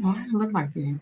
Why does it look like that?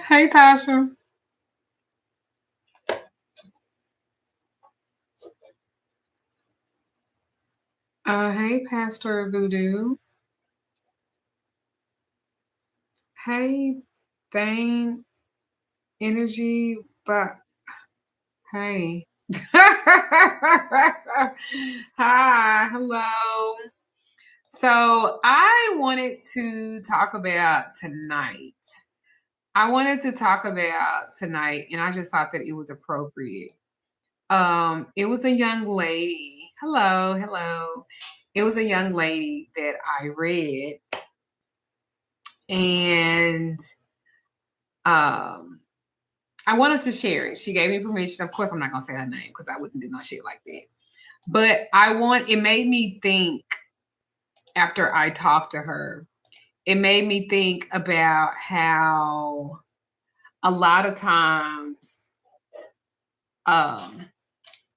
Hey, Tasha. Hey, Pastor Voodoo. Hey, Thane Energy, but hey. Hi, hello. So I wanted to talk about tonight. And I just thought that it was appropriate. It was a young lady. Hello. It was a young lady that I read, and I wanted to share it. She gave me permission. Of course, I'm not gonna say her name because I wouldn't do no shit like that. But it made me think after I talked to her. It made me think about how a lot of times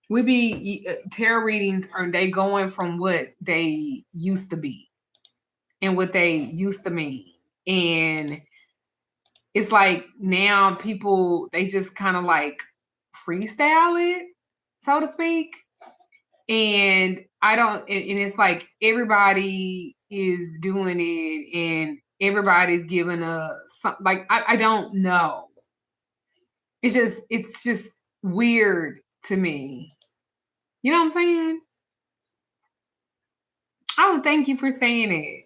we be tarot readings are they going from what they used to be and what they used to mean. And it's like now people they just kind of like freestyle it, so to speak. And I don't and it's like everybody is doing it and everybody's giving a something like I don't know. It's just weird to me. You know what I'm saying? Oh, thank you for saying it.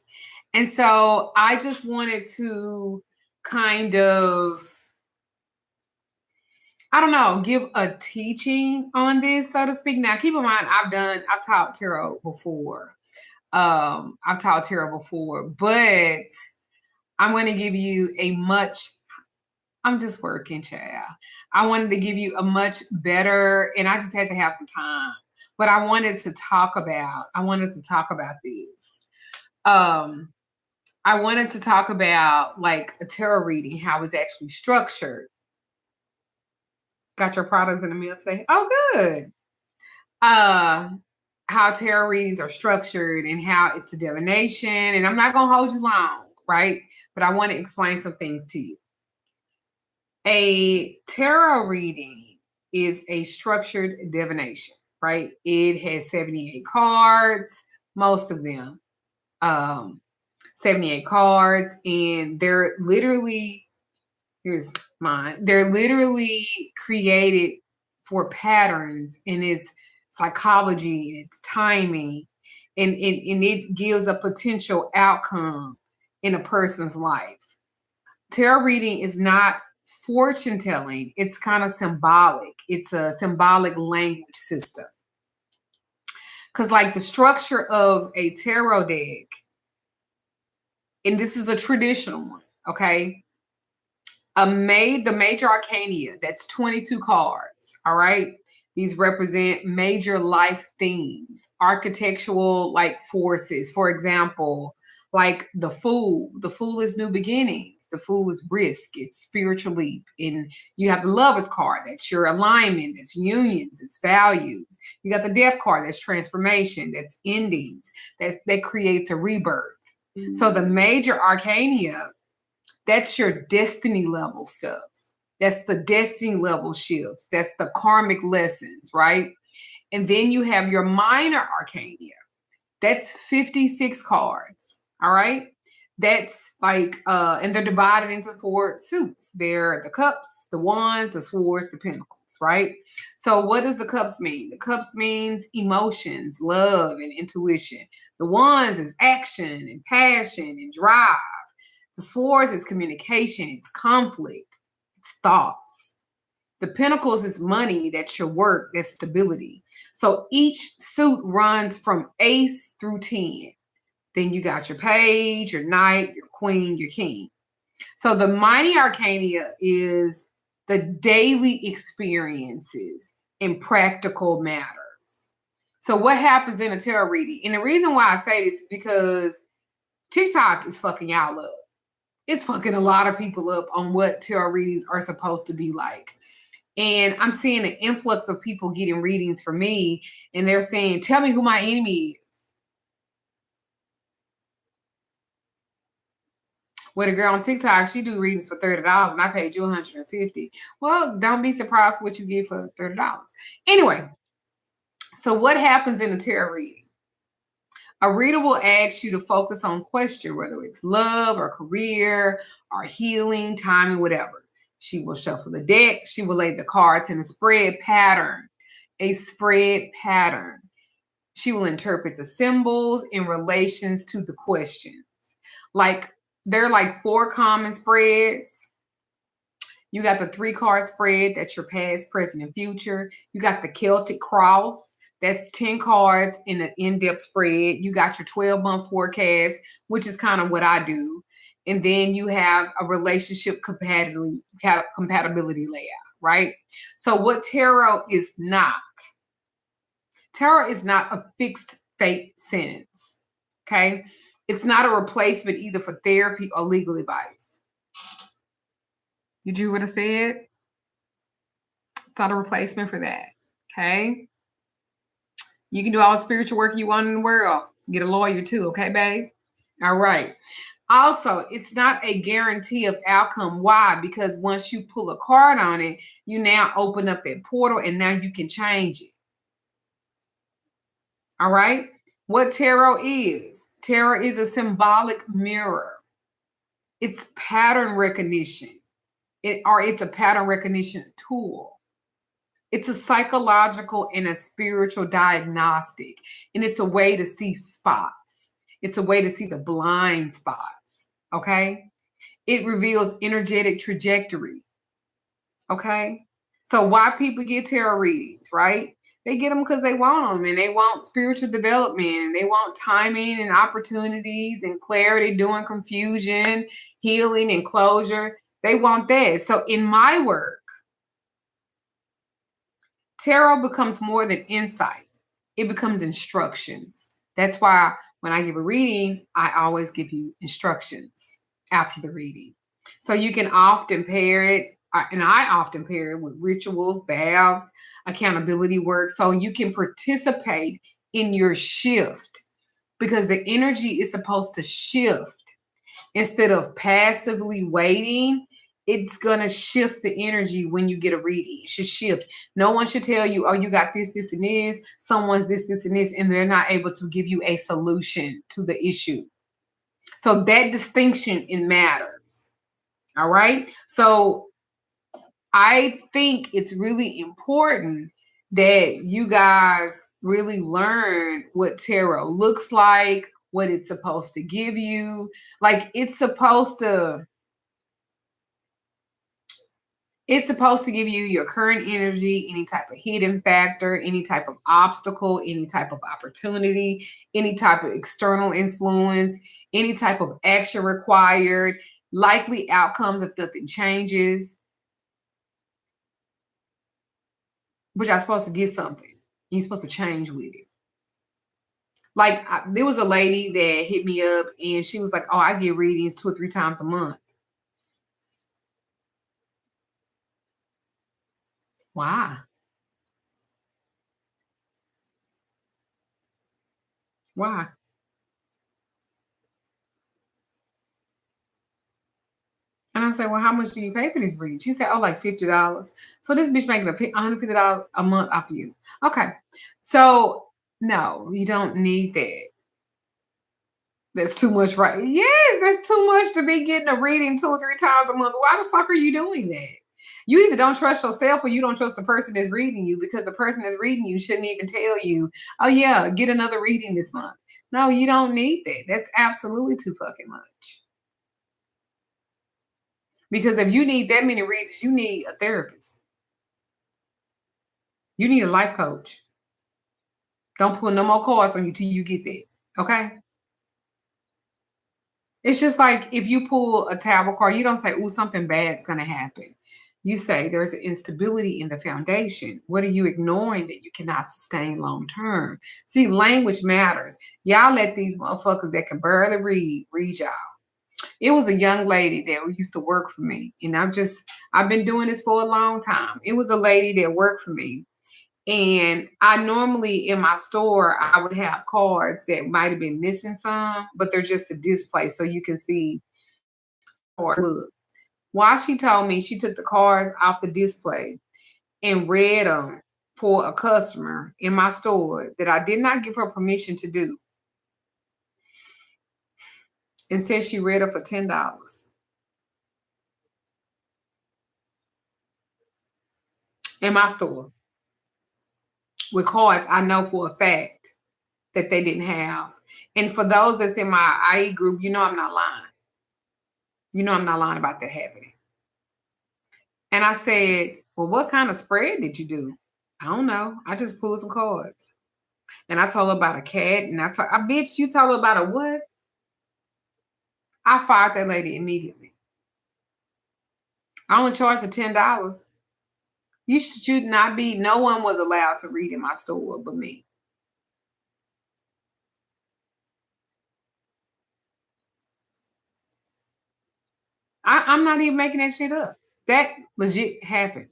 And so I just wanted to kind of, I don't know, give a teaching on this, so to speak. Now, keep in mind, I've taught tarot before. I've taught tarot before, but I'm going to give you I'm just working, child. I wanted to give you a much better, and I just had to have some time. But I wanted to talk about this. I wanted to talk about like a tarot reading, how it's actually structured. Got your products in the mail today? Oh, good. How tarot readings are structured and how it's a divination. And I'm not gonna hold you long, right? But I want to explain some things to you. A tarot reading is a structured divination, right? It has 78 cards, most of them. 78 cards, and they're literally, here's mine, they're literally created for patterns in its psychology, its timing, and it gives a potential outcome in a person's life. Tarot reading is not fortune telling, it's kind of symbolic. It's a symbolic language system. Because, like, the structure of a tarot deck, and this is a traditional one, okay? The major arcana, that's 22 cards, all right? These represent major life themes, architectural like forces. For example, like the Fool. The Fool is new beginnings. The Fool is risk. It's spiritual leap. And you have the Lover's card. That's your alignment. That's unions. It's values. You got the Death card. That's transformation. That's endings. That creates a rebirth. So the major arcana, that's your destiny level stuff. That's the destiny level shifts. That's the karmic lessons, right? And then you have your minor arcana. That's 56 cards, all right? That's like, and they're divided into 4 suits. They're the cups, the wands, the swords, the pentacles, right? So what does the cups mean? The cups means emotions, love, and intuition. The wands is action and passion and drive. The swords is communication, it's conflict. It's thoughts. The pentacles is money. That's your work. That's stability. So each suit runs from ace through 10. Then you got your page, your knight, your queen, your king. So the mighty arcana is the daily experiences in practical matters. So what happens in a tarot reading? And the reason why I say this is because TikTok is fucking y'all up. It's fucking a lot of people up on what tarot readings are supposed to be like. And I'm seeing an influx of people getting readings from me, and they're saying, tell me who my enemy is. With a girl on TikTok, she do readings for $30 and I paid you $150. Well, don't be surprised what you get for $30. Anyway, so what happens in a tarot reading? A reader will ask you to focus on question, whether it's love or career or healing, timing, whatever. She will shuffle the deck. She will lay the cards in a spread pattern. A spread pattern. She will interpret the symbols in relations to the questions. Like, there are like 4 common spreads. You got the 3-card spread. That's your past, present, and future. You got the Celtic cross. That's 10 cards in an in-depth spread. You got your 12-month forecast, which is kind of what I do. And then you have a relationship compatibility layout, right? So what tarot is not a fixed fate sentence, okay? It's not a replacement either for therapy or legal advice. Did you hear what I said? It's not a replacement for that, okay? You can do all the spiritual work you want in the world. Get a lawyer too, okay, babe? All right. Also, it's not a guarantee of outcome. Why? Because once you pull a card on it, you now open up that portal and now you can change it. All right? What tarot is? Tarot is a symbolic mirror. It's pattern recognition. It's a pattern recognition tool. It's a psychological and a spiritual diagnostic. And it's a way to see spots. It's a way to see the blind spots. Okay? It reveals energetic trajectory. Okay? So why people get tarot readings, right? They get them because they want them, and they want spiritual development, and they want timing and opportunities and clarity during confusion, healing and closure. They want that. So in my work, tarot becomes more than insight. It becomes instructions. That's why when I give a reading, I always give you instructions after the reading. So you can often pair it, and I often pair it with rituals, baths, accountability work, so you can participate in your shift, because the energy is supposed to shift. Instead of passively waiting, it's going to shift the energy when you get a reading. It should shift. No one should tell you, oh, you got this, this, and this. Someone's this, this, and this, and they're not able to give you a solution to the issue. So that distinction, it matters. All right? So I think it's really important that you guys really learn what tarot looks like, what it's supposed to give you. Like, it's supposed to give you your current energy, any type of hidden factor, any type of obstacle, any type of opportunity, any type of external influence, any type of action required, likely outcomes if nothing changes. But you're supposed to get something. You're supposed to change with it. Like, there was a lady that hit me up and she was like, oh, I get readings 2 or 3 times a month. Why? Why? And I said, well, how much do you pay for this reading? She said, oh, like $50. So this bitch making $150 a month off of you. Okay. So no, you don't need that. That's too much, right? Yes, that's too much to be getting a reading 2 or 3 times a month. Why the fuck are you doing that? You either don't trust yourself or you don't trust the person that's reading you, because the person that's reading you shouldn't even tell you, oh yeah, get another reading this month. No, you don't need that. That's absolutely too fucking much. Because if you need that many readers, you need a therapist. You need a life coach. Don't pull no more cards on you till you get that. Okay? It's just like if you pull a tarot card, you don't say, "Ooh, something bad's gonna happen." You say there's an instability in the foundation. What are you ignoring that you cannot sustain long term? See, language matters. Y'all let these motherfuckers that can barely read y'all. It was a young lady that used to work for me, and I've been doing this for a long time. It was a lady that worked for me. And I normally in my store, I would have cards that might have been missing some, but they're just a display so you can see or look. Why she told me she took the cards off the display and read them for a customer in my store that I did not give her permission to do. And said she read her for $10 in my store with cards I know for a fact that they didn't have. And for those that's in my IE group, you know I'm not lying. You know I'm not lying about that happening. And I said, "Well, what kind of spread did you do?" "I don't know. I just pulled some cards." And I told her about a cat. And I bitch, you told her about a what? I fired that lady immediately. I only charged her $10. You should not be, no one was allowed to read in my store but me. I'm not even making that shit up. That legit happened.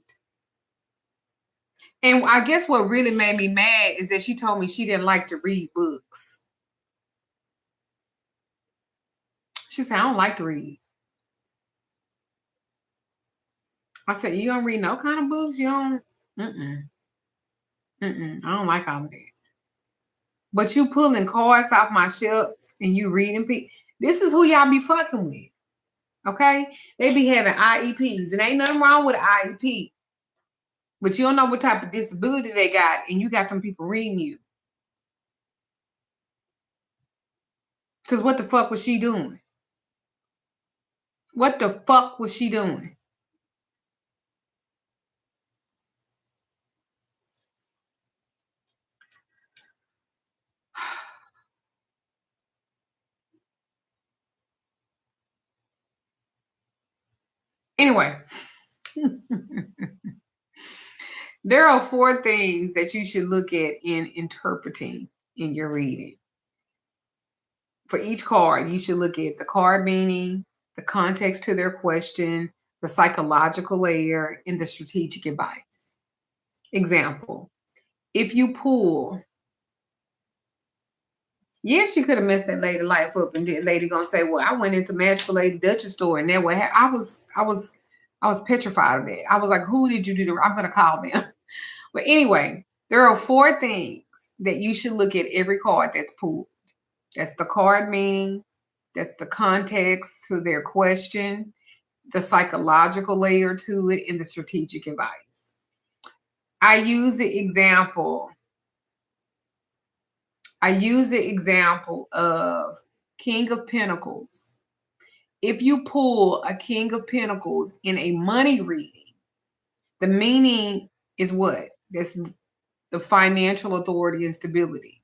And I guess what really made me mad is that she told me she didn't like to read books. She said, "I don't like to read." I said, "You don't read no kind of books? You don't?" Mm-mm. I don't like all of that. But you pulling cards off my shelf and you reading people. This is who y'all be fucking with. Okay? They be having IEPs. And ain't nothing wrong with an IEP. But you don't know what type of disability they got, and you got them people reading you. Because what the fuck was she doing? What the fuck was she doing? Anyway. There are 4 things that you should look at in interpreting in your reading. For each card, you should look at the card meaning, the context to their question, the psychological layer, and the strategic advice. Example, if you pull, yes, you could have messed that lady life up, and the lady gonna say, "Well, I went into Magickal Lady Duchess store, and that what I was petrified of that. I was like, who did you do? I'm gonna call them." But anyway, there are 4 things that you should look at every card that's pulled. That's the card meaning, that's the context to their question, the psychological layer to it, and the strategic advice. I use the example of King of Pentacles. If you pull a King of Pentacles in a money reading, the meaning is what? This is the financial authority and stability.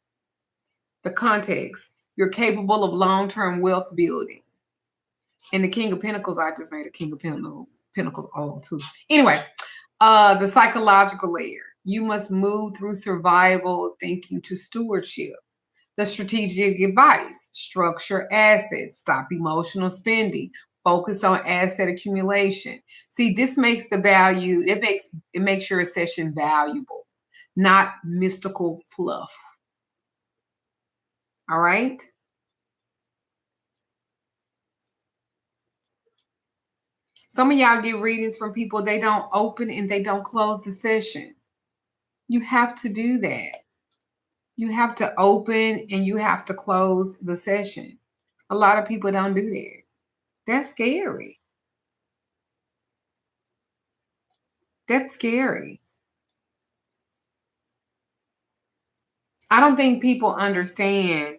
The context, you're capable of long-term wealth building. And the King of Pentacles, I just made a King of Pentacles all too. Anyway, the psychological layer. You must move through survival thinking to stewardship. The strategic advice, structure assets, stop emotional spending, focus on asset accumulation. See, this makes the value, it makes your session valuable, not mystical fluff. All right? Some of y'all get readings from people, they don't open and they don't close the session. You have to do that. You have to open and you have to close the session. A lot of people don't do that. That's scary. That's scary. I don't think people understand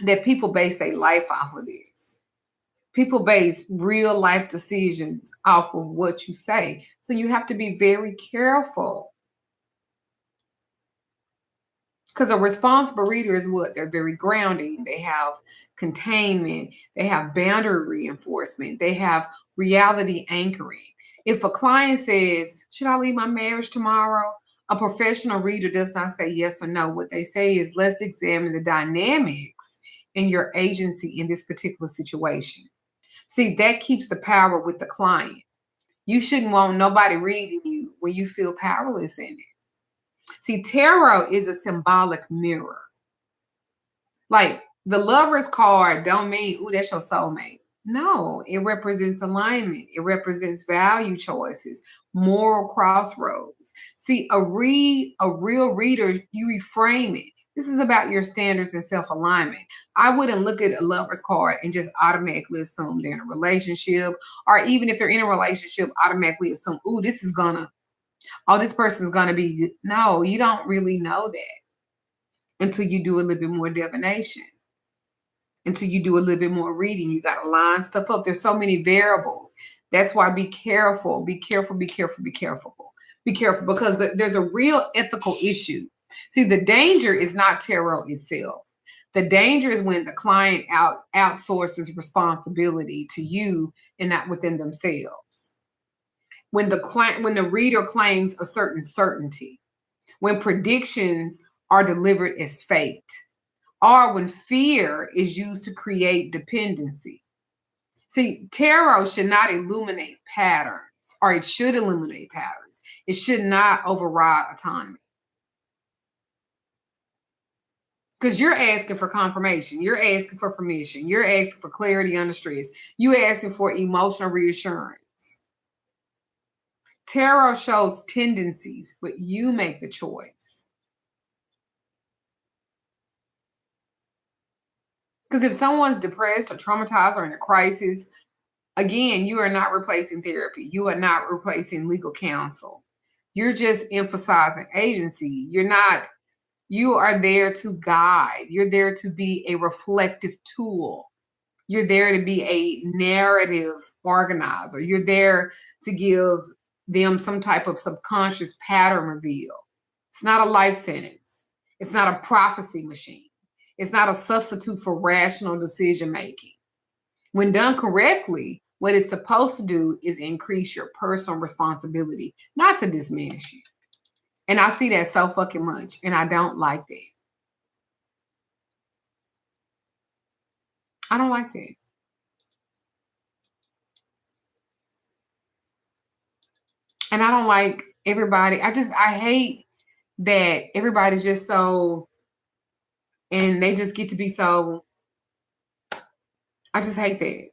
that people base their life off of this. People base real life decisions off of what you say. So you have to be very careful. Because a responsible reader is what? They're very grounding. They have containment. They have boundary reinforcement. They have reality anchoring. If a client says, should I leave my marriage tomorrow? A professional reader does not say yes or no. What they say is, let's examine the dynamics in your agency in this particular situation. See, that keeps the power with the client. You shouldn't want nobody reading you when you feel powerless in it. See, tarot is a symbolic mirror. Like the Lover's card don't mean, ooh, that's your soulmate. No, it represents alignment. It represents value choices, moral crossroads. See, a real reader, you reframe it. This is about your standards and self-alignment. I wouldn't look at a Lover's card and just automatically assume they're in a relationship, or even if they're in a relationship, automatically assume, ooh, this person's gonna be. No, you don't really know that until you do a little bit more divination, until you do a little bit more reading. You got to line stuff up. There's so many variables. That's why be careful, be careful, be careful, be careful. Be careful, because there's a real ethical issue. See, the danger is not tarot itself. The danger is when the client outsources responsibility to you and not within themselves. When the reader claims a certain certainty, when predictions are delivered as fate, or when fear is used to create dependency. See, tarot should not illuminate patterns, or it should illuminate patterns. It should not override autonomy. Because you're asking for confirmation. You're asking for permission. You're asking for clarity under stress. You're asking for emotional reassurance. Tarot shows tendencies, but you make the choice. Because if someone's depressed or traumatized or in a crisis, again, you are not replacing therapy. You are not replacing legal counsel. You're just emphasizing agency. You are there to guide. You're there to be a reflective tool. You're there to be a narrative organizer. You're there to give them some type of subconscious pattern reveal. It's not a life sentence. It's not a prophecy machine. It's not a substitute for rational decision making. When done correctly, what it's supposed to do is increase your personal responsibility, not to diminish you. And I see that so fucking much, and I don't like that. I don't like that. And I don't like everybody. I hate that everybody's just so, and they just get to be so. I just hate that.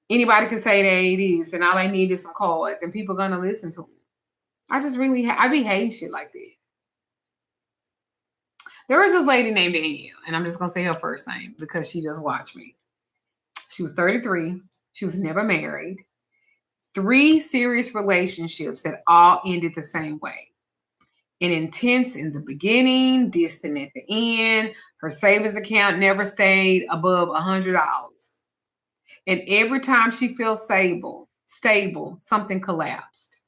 Anybody can say that it is, and all they need is some cards, and people are gonna listen to them. I just really, I be hating shit like that. There was this lady named Danielle, and I'm just gonna say her first name because she just watched me. She was 33. She was never married. 3 serious relationships that all ended the same way. An intense in the beginning, distant at the end. Her savings account never stayed above $100. And every time she felt stable, something collapsed.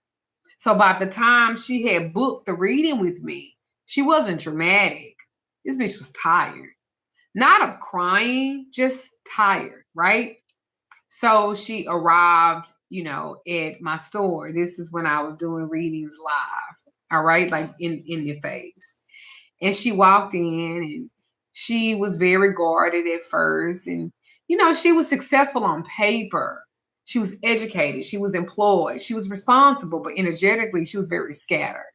So by the time she had booked the reading with me, she wasn't dramatic. This bitch was tired. Not of crying, just tired, right? So she arrived, at my store. This is when I was doing readings live, all right, like in your face. And she walked in, and she was very guarded at first. And, she was successful on paper. She was educated. She was employed. She was responsible, but energetically, she was very scattered.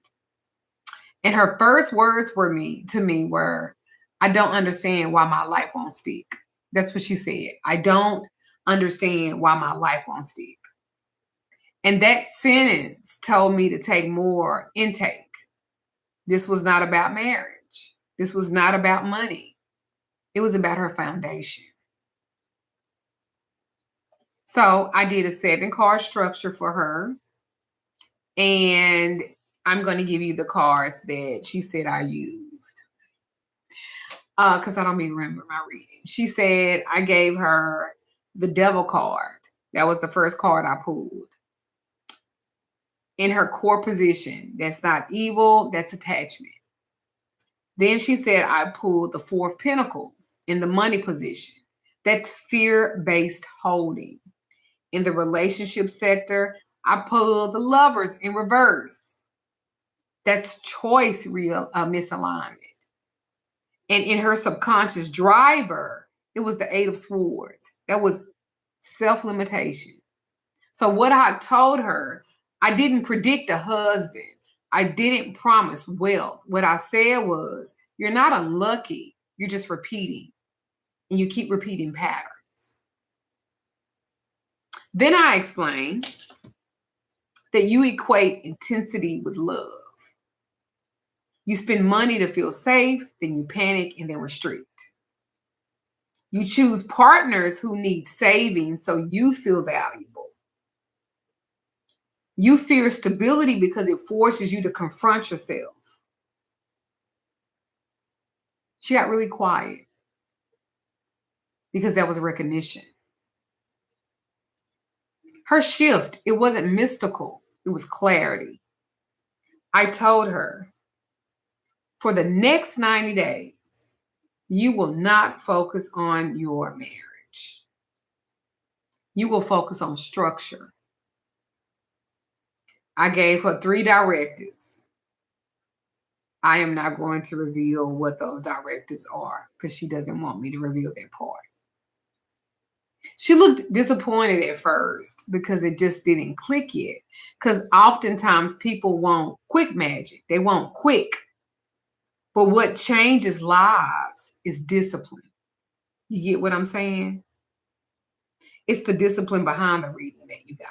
And her first words to me were, I don't understand why my life won't stick. That's what she said. I don't understand why my life won't stick. And that sentence told me to take more intake. This was not about marriage. This was not about money. It was about her foundation. So I did a 7-card structure for her. And I'm going to give you the cards that she said I used. Because I don't even remember my reading. She said I gave her the devil card. That was the first card I pulled. In her core position, that's not evil, that's attachment. Then she said I pulled the 4 of Pentacles in the money position. That's fear-based holding. In the relationship sector, I pulled the Lovers in reverse. That's choice misalignment. And in her subconscious driver, it was the 8 of Swords. That was self-limitation. So what I told her, I didn't predict a husband. I didn't promise wealth. What I said was, you're not unlucky. You're just repeating. And you keep repeating patterns. Then I explained that you equate intensity with love. You spend money to feel safe, then you panic and then restrict. You choose partners who need saving so you feel valuable. You fear stability because it forces you to confront yourself. She got really quiet because that was recognition. Her shift, it wasn't mystical, it was clarity. I told her, for the next 90 days, you will not focus on your marriage. You will focus on structure. I gave her 3 directives. I am not going to reveal what those directives are because she doesn't want me to reveal that part. She looked disappointed at first because it just didn't click yet. Because oftentimes people want quick magic. They want quick. But what changes lives is discipline. You get what I'm saying? It's the discipline behind the reading that you got.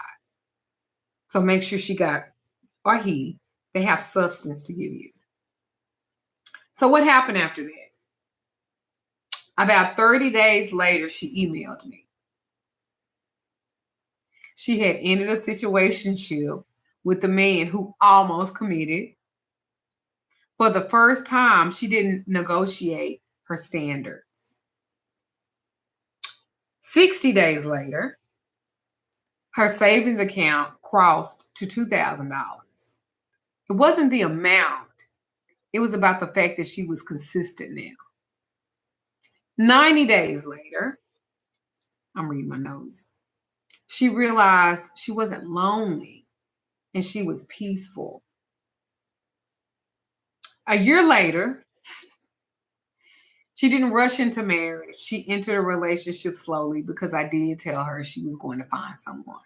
So make sure she got, or he, they have substance to give you. So what happened after that? About 30 days later, she emailed me. She had ended a situationship with the man who almost committed. For the first time, she didn't negotiate her standards. 60 days later, her savings account crossed to $2,000. It wasn't the amount. It was about the fact that she was consistent now. 90 days later, I'm reading my notes, she realized she wasn't lonely and she was peaceful. A year later, she didn't rush into marriage. She entered a relationship slowly because I did tell her she was going to find someone.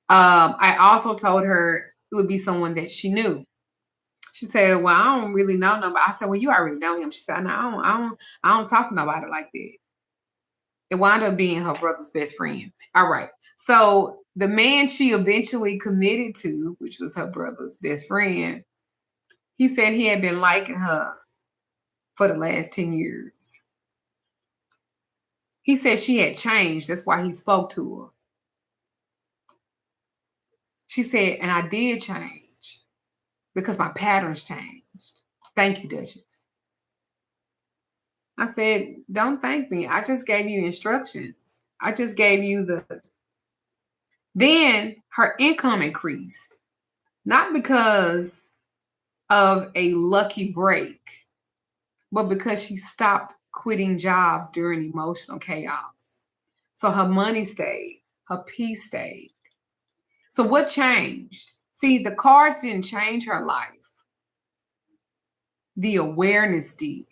I also told her it would be someone that she knew. She said, well, I don't really know nobody. I said, well, you already know him. She said, no, I don't talk to nobody like that. It wound up being her brother's best friend. All right. So the man she eventually committed to, which was her brother's best friend, he said he had been liking her for the last 10 years. He said she had changed. That's why he spoke to her. She said, and I did change because my patterns changed. Thank you, Duchess. I said, don't thank me. I just gave you instructions. I just gave you the... Then her income increased, not because of a lucky break, but because she stopped quitting jobs during emotional chaos. So her money stayed, her peace stayed. So what changed? See, the cards didn't change her life. The awareness did.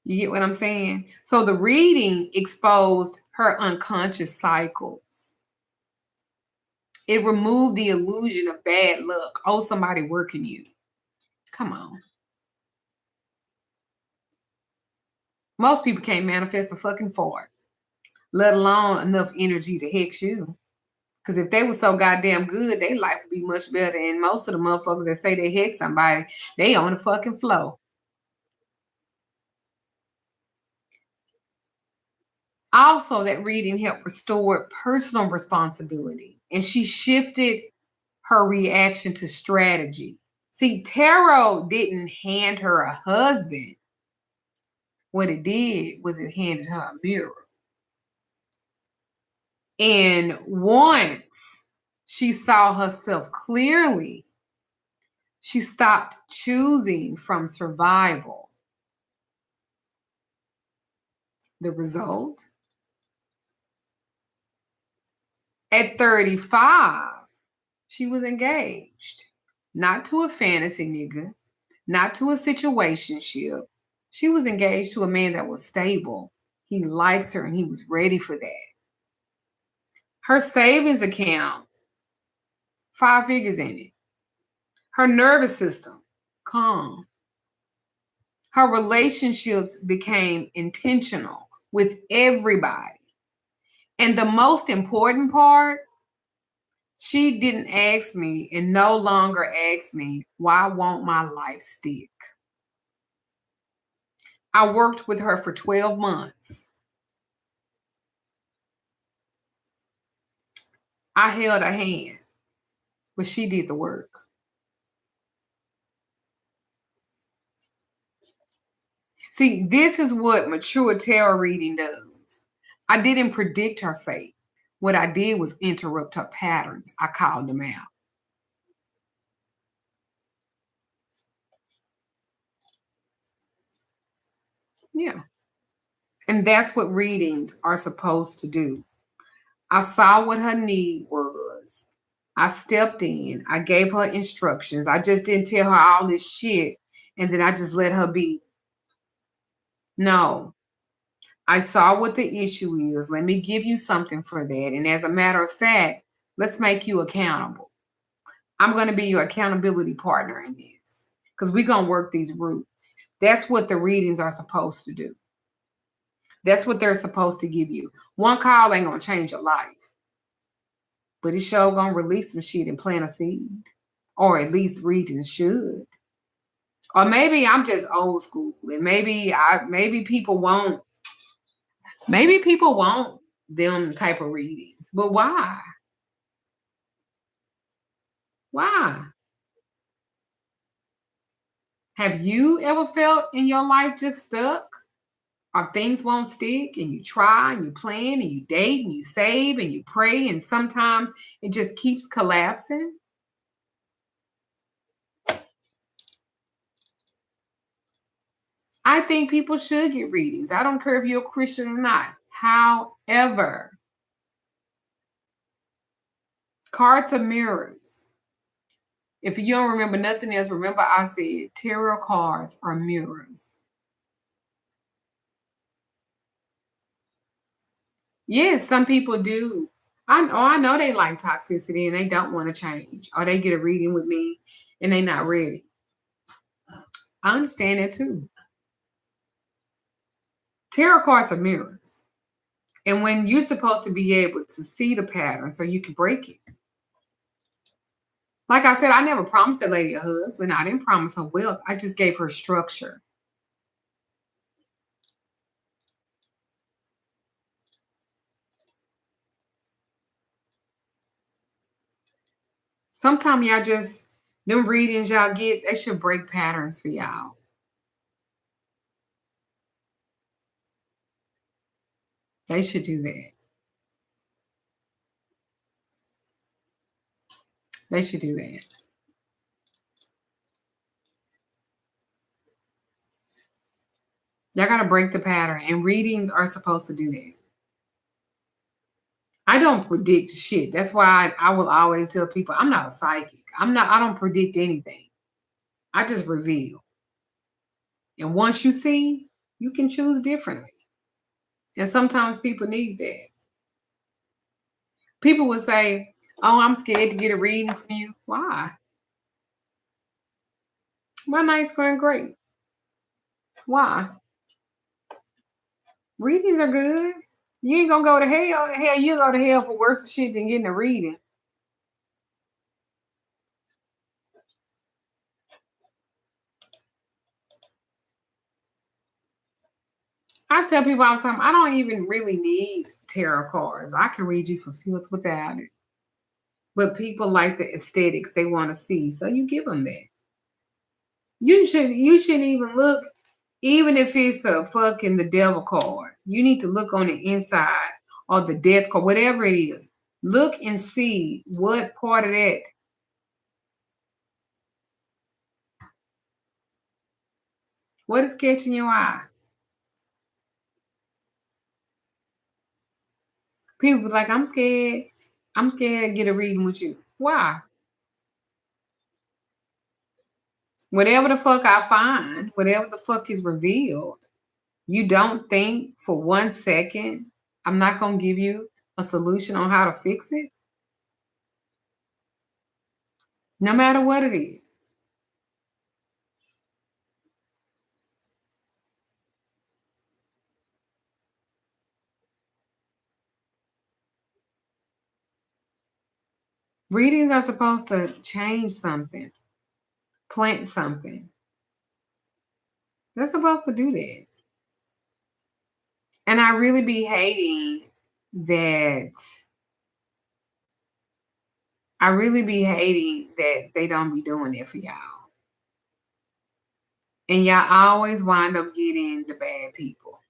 You get what I'm saying? So the reading exposed her unconscious cycles. It removed the illusion of bad luck. Oh, somebody working you. Come on. Most people can't manifest a fucking fart, let alone enough energy to hex you. Because if they were so goddamn good, their life would be much better. And most of the motherfuckers that say they hex somebody, they on the fucking flow. Also, that reading helped restore personal responsibility. And she shifted her reaction to strategy. See, tarot didn't hand her a husband. What it did was it handed her a mirror. And once she saw herself clearly, she stopped choosing from survival. The result? At 35, she was engaged. Not to a fantasy nigga, not to a situationship. She was engaged to a man that was stable. He likes her and he was ready for that. Her savings account, 5 figures in it. Her nervous system, calm. Her relationships became intentional with everybody. And the most important part, she didn't ask me and no longer asks me, why won't my life stick? I worked with her for 12 months. I held her hand, but she did the work. See, this is what mature tarot reading does. I didn't predict her fate. What I did was interrupt her patterns. I called them out. Yeah. And that's what readings are supposed to do. I saw what her need was. I stepped in. I gave her instructions. I just didn't tell her all this shit and then I just let her be. No. I saw what the issue is. Let me give you something for that. And as a matter of fact, let's make you accountable. I'm going to be your accountability partner in this because we're going to work these roots. That's what the readings are supposed to do. That's what they're supposed to give you. One call ain't going to change your life. But it's sure going to release some shit and plant a seed. Or at least readings should. Or maybe I'm just old school. And maybe people won't. Maybe people want them type of readings. But why? Why? Have you ever felt in your life just stuck? Or things won't stick and you try and you plan and you date and you save and you pray and sometimes it just keeps collapsing? I think people should get readings. I don't care if you're a Christian or not. However, cards are mirrors. If you don't remember nothing else, remember I said tarot cards are mirrors. Yes, some people do. I know they like toxicity and they don't want to change. Or they get a reading with me and they're not ready. I understand that too. Tarot cards are mirrors. And when you're supposed to be able to see the pattern so you can break it. Like I said, I never promised that lady a husband. I didn't promise her wealth. I just gave her structure. Sometimes y'all just, them readings y'all get, they should break patterns for y'all. They should do that. They should do that. Y'all got to break the pattern, and readings are supposed to do that. I don't predict shit. That's why I will always tell people I'm not a psychic. I don't predict anything. I just reveal. And once you see, you can choose differently. And sometimes people need that. People will say, oh, I'm scared to get a reading from you. Why? My night's going great. Why? Readings are good. You ain't gonna go to hell. Hell, you go to hell for worse shit than getting a reading. I tell people all the time, I don't even really need tarot cards. I can read you for filth without it. But people like the aesthetics they want to see, so you give them that. You shouldn't even look. Even if it's a fucking the devil card, you need to look on the inside or the death card, whatever it is. Look and see what part of that. What is catching your eye? People be like, I'm scared. I'm scared to get a reading with you. Why? Whatever the fuck I find, whatever the fuck is revealed, you don't think for 1 second I'm not going to give you a solution on how to fix it? No matter what it is. Readings are supposed to change something, plant something. They're supposed to do that. And I really be hating that. I really be hating that they don't be doing it for y'all. And y'all always wind up getting the bad people.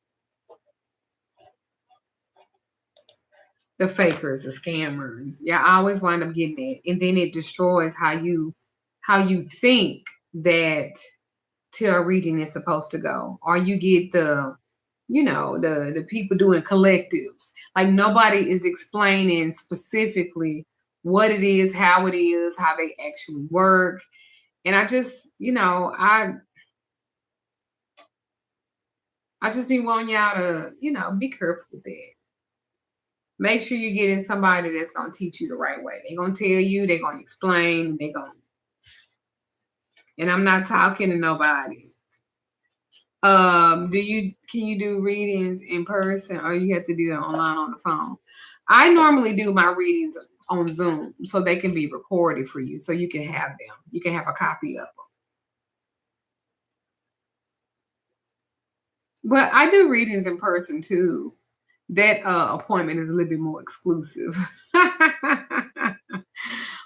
The fakers, the scammers. Y'all always wind up getting it. And then it destroys how you think that tarot reading is supposed to go. Or you get the people doing collectives. Like nobody is explaining specifically what it is, how they actually work. And I just, I just be wanting y'all to, be careful with that. Make sure you get in somebody that's gonna teach you the right way. They're gonna tell you, they're gonna explain, and I'm not talking to nobody. Can you do readings in person or you have to do it online on the phone? I normally do my readings on Zoom so they can be recorded for you so you can have them. You can have a copy of them. But I do readings in person too. That appointment is a little bit more exclusive.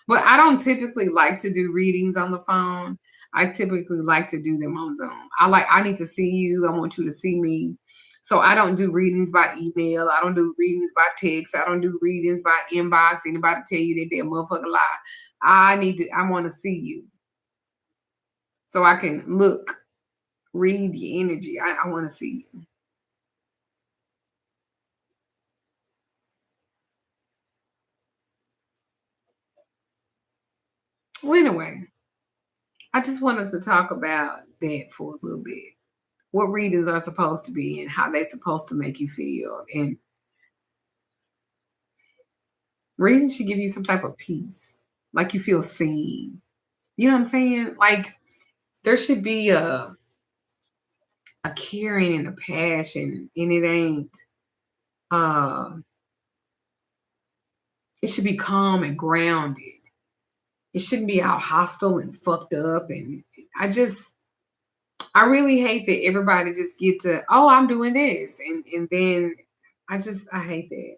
But I don't typically like to do readings on the phone. I typically like to do them on Zoom. I need to see you. I want you to see me. So I don't do readings by email. I don't do readings by text. I don't do readings by inbox. Anybody tell you that they're a motherfucking lie. I want to see you. So I can read your energy. I want to see you. Well, anyway, I just wanted to talk about that for a little bit. What readings are supposed to be and how they're supposed to make you feel. And readings should give you some type of peace, like you feel seen. You know what I'm saying? Like there should be a caring and a passion, and uh it should be calm and grounded. It shouldn't be all hostile and fucked up. And I really hate that everybody just get to, oh, I'm doing this. And then I hate that.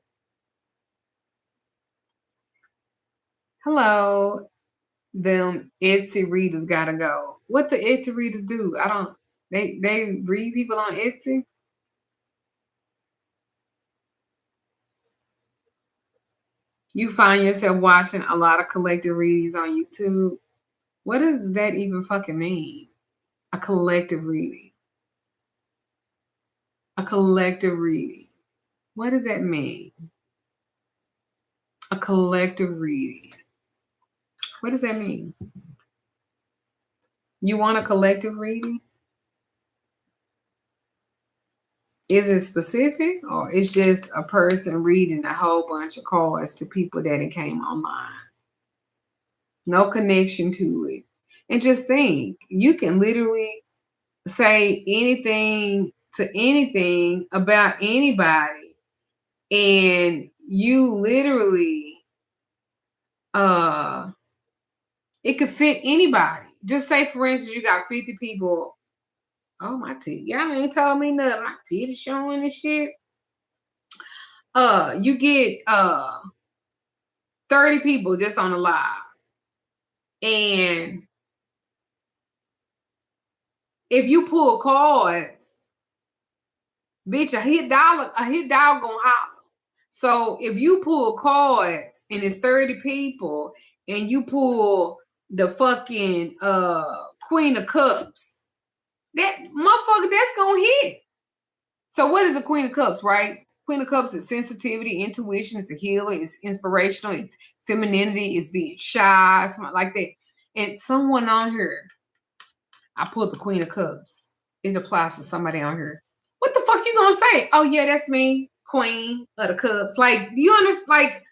Hello, them Etsy readers gotta go. What the Etsy readers do? I don't they read people on Etsy? You find yourself watching a lot of collective readings on YouTube. What does that even fucking mean? A collective reading. A collective reading. What does that mean? A collective reading. What does that mean? You want a collective reading? Is it specific or it's just a person reading a whole bunch of cards to people that it came online? No connection to it. And just think, you can literally say anything to anything about anybody, and you literally it could fit anybody. Just say for instance you got 50 people. Oh, my teeth. Y'all ain't told me nothing. My teeth is showing and shit. You get 30 people just on the live. And If you pull cards, bitch, a hit dog gonna holler. So if you pull cards and it's 30 people and you pull the fucking Queen of Cups, that motherfucker, that's gonna hit. So what is a Queen of Cups, right? Queen of Cups is sensitivity, intuition, it's a healer, it's inspirational, it's femininity, it's being shy, something like that. And someone on here, I pulled the Queen of Cups. It applies to somebody on here. What the fuck you gonna say? Oh yeah, that's me, Queen of the Cups. Like, do you understand? Like,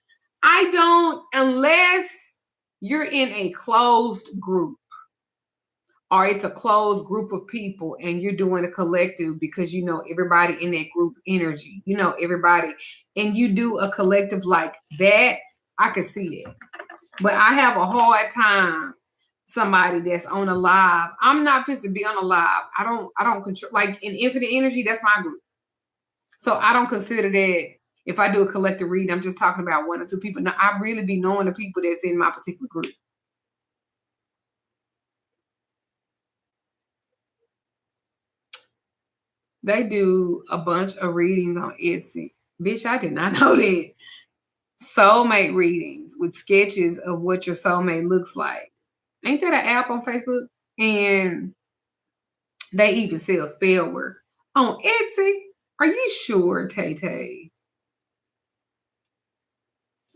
I don't, unless you're in a closed group or it's a closed group of people and you're doing a collective because you know everybody in that group energy, you know everybody, and you do a collective like that, I can see that. But I have a hard time somebody that's on a live. I'm not supposed to be on a live. I don't control, like in infinite energy, that's my group. So I don't consider that if I do a collective read, I'm just talking about one or two people. Now I really be knowing the people that's in my particular group. They do a bunch of readings on Etsy. Bitch, I did not know that. Soulmate readings with sketches of what your soulmate looks like. Ain't that an app on Facebook? And they even sell spell work on Etsy. Are you sure, Tay Tay?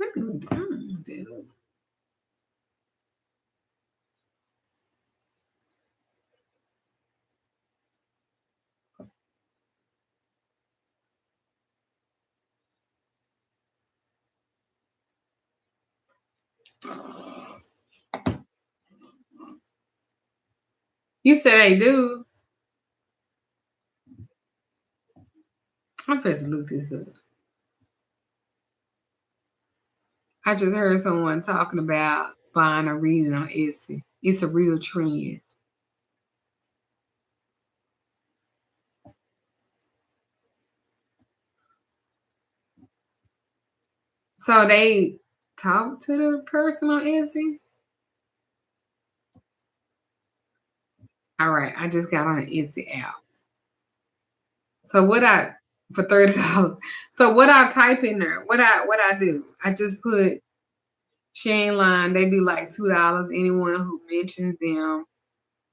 Let me look that up. You said they do. I'm supposed to look this up. I just heard someone talking about buying a reading on Etsy. It's a real trend. So they talk to the person on Etsy. All right, I just got on an Etsy app. So what I for $30. So what I type in there, what I do, I just put Shane line, they be like $2. Anyone who mentions them,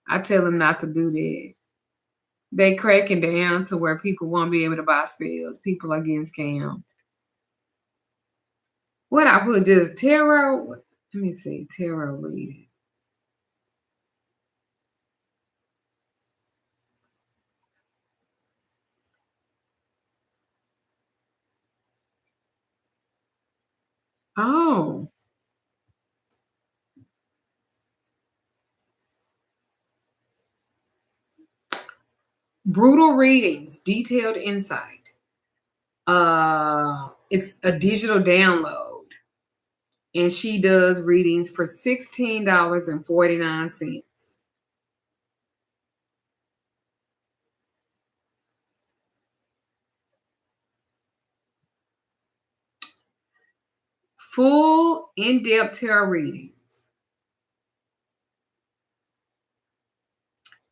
I tell them not to do that. They cracking down to where people won't be able to buy spells. People are getting scammed. What I put just tarot. Let me see, tarot reading. Oh. Brutal readings, detailed insight. It's a digital download. And she does readings for $16.49. Full in-depth tarot readings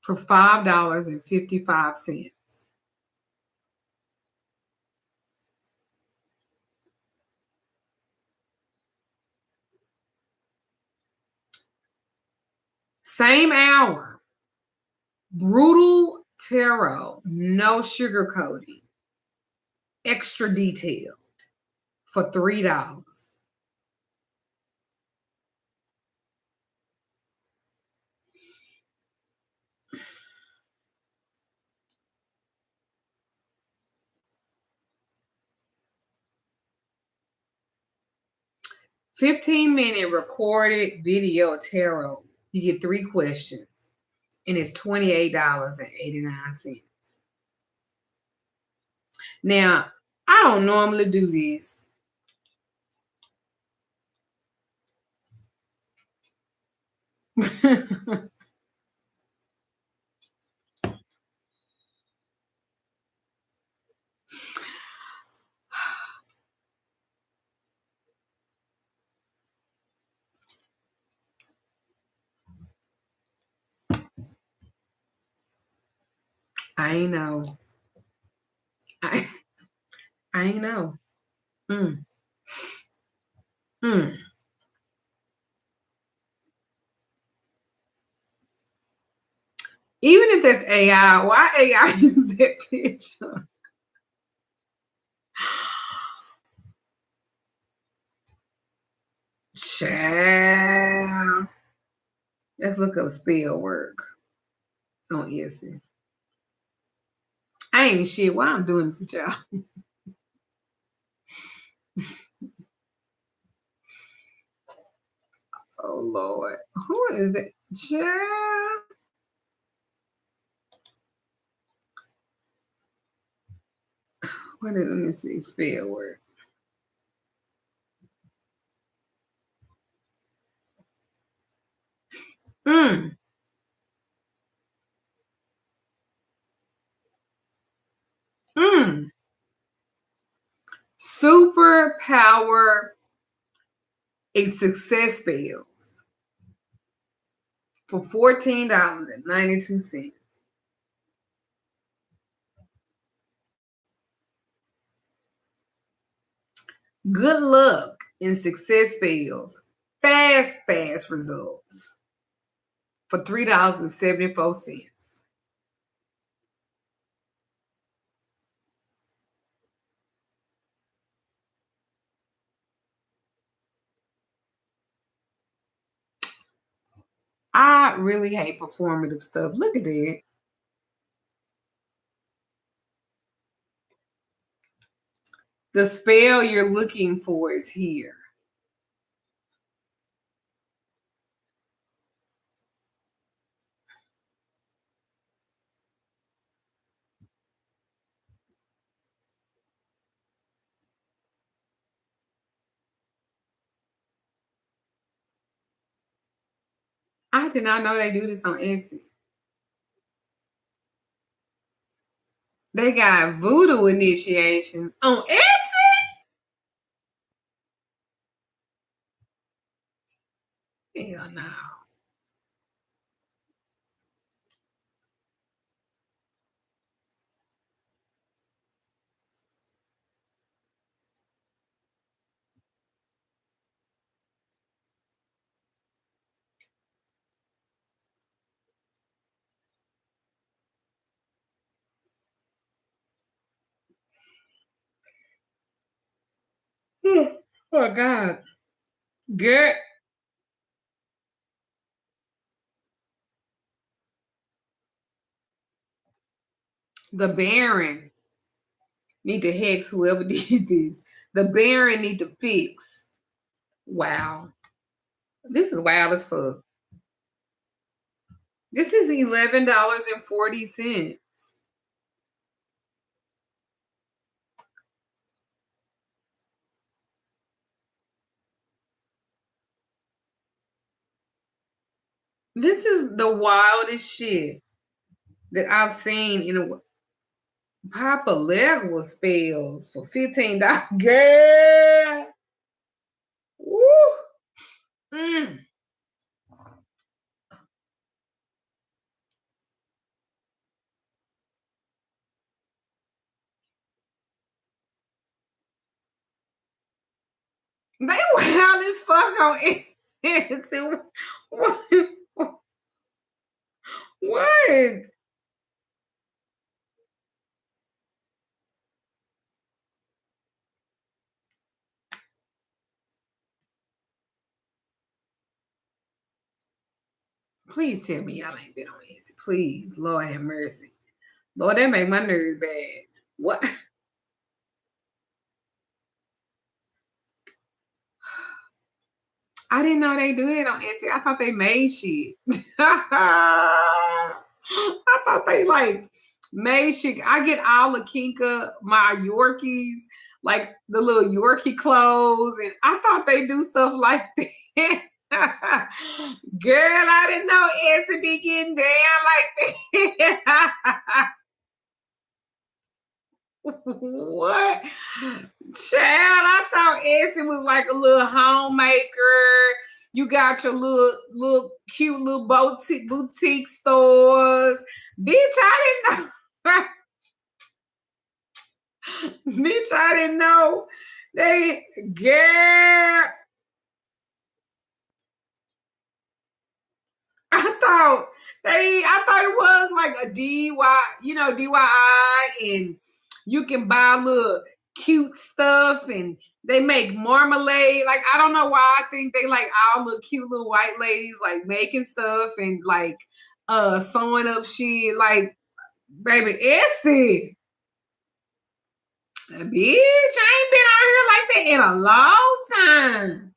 for $5.55. Same hour. Brutal tarot, no sugarcoating, extra detailed for $3. 15-minute recorded video tarot. You get 3 questions, and it's $28.89. Now, I don't normally do this. I ain't know. I ain't know. Mm. Mm. Even if that's AI, why AI use that picture? Child. Let's look up spell work on Etsy. I ain't shit. Why I'm doing this with y'all? Oh Lord. Who is it? Child. Let me see. Spell work. Mm. Mm. Superpower a success spells for $14.92. Good luck in success spells. Fast results for $3.74. I really hate performative stuff. Look at that. The spell you're looking for is here. I did not know they do this on Etsy. They got voodoo initiation on Etsy. Hell no. Oh God. Good. The Baron need to hex whoever did this. The Baron need to fix. Wow. This is wild as fuck. This is $11.40. This is the wildest shit that I've seen in a Papa level spells for $15. Girl. Woo. Mm. They wild as fuck on it. What? What? Please tell me y'all ain't been on Etsy. Please, Lord have mercy. Lord, that make my nerves bad. What? I didn't know they do it on Etsy. I thought they made shit. I thought they like made shit. I get all the Kinka, my Yorkies, like the little Yorkie clothes, and I thought they do stuff like that. Girl, I didn't know Etsy be getting down like that. What? Child, I thought Etsy was like a little homemaker. You got your little cute little boutique stores. Bitch, I didn't know. Bitch, I didn't know. They, girl, I thought it was like a DY, DIY, and you can buy little cute stuff and they make marmalade. Like, I don't know why I think they like all little cute little white ladies like making stuff and like sewing up shit. Like, baby, Essie. Bitch, I ain't been out here like that in a long time.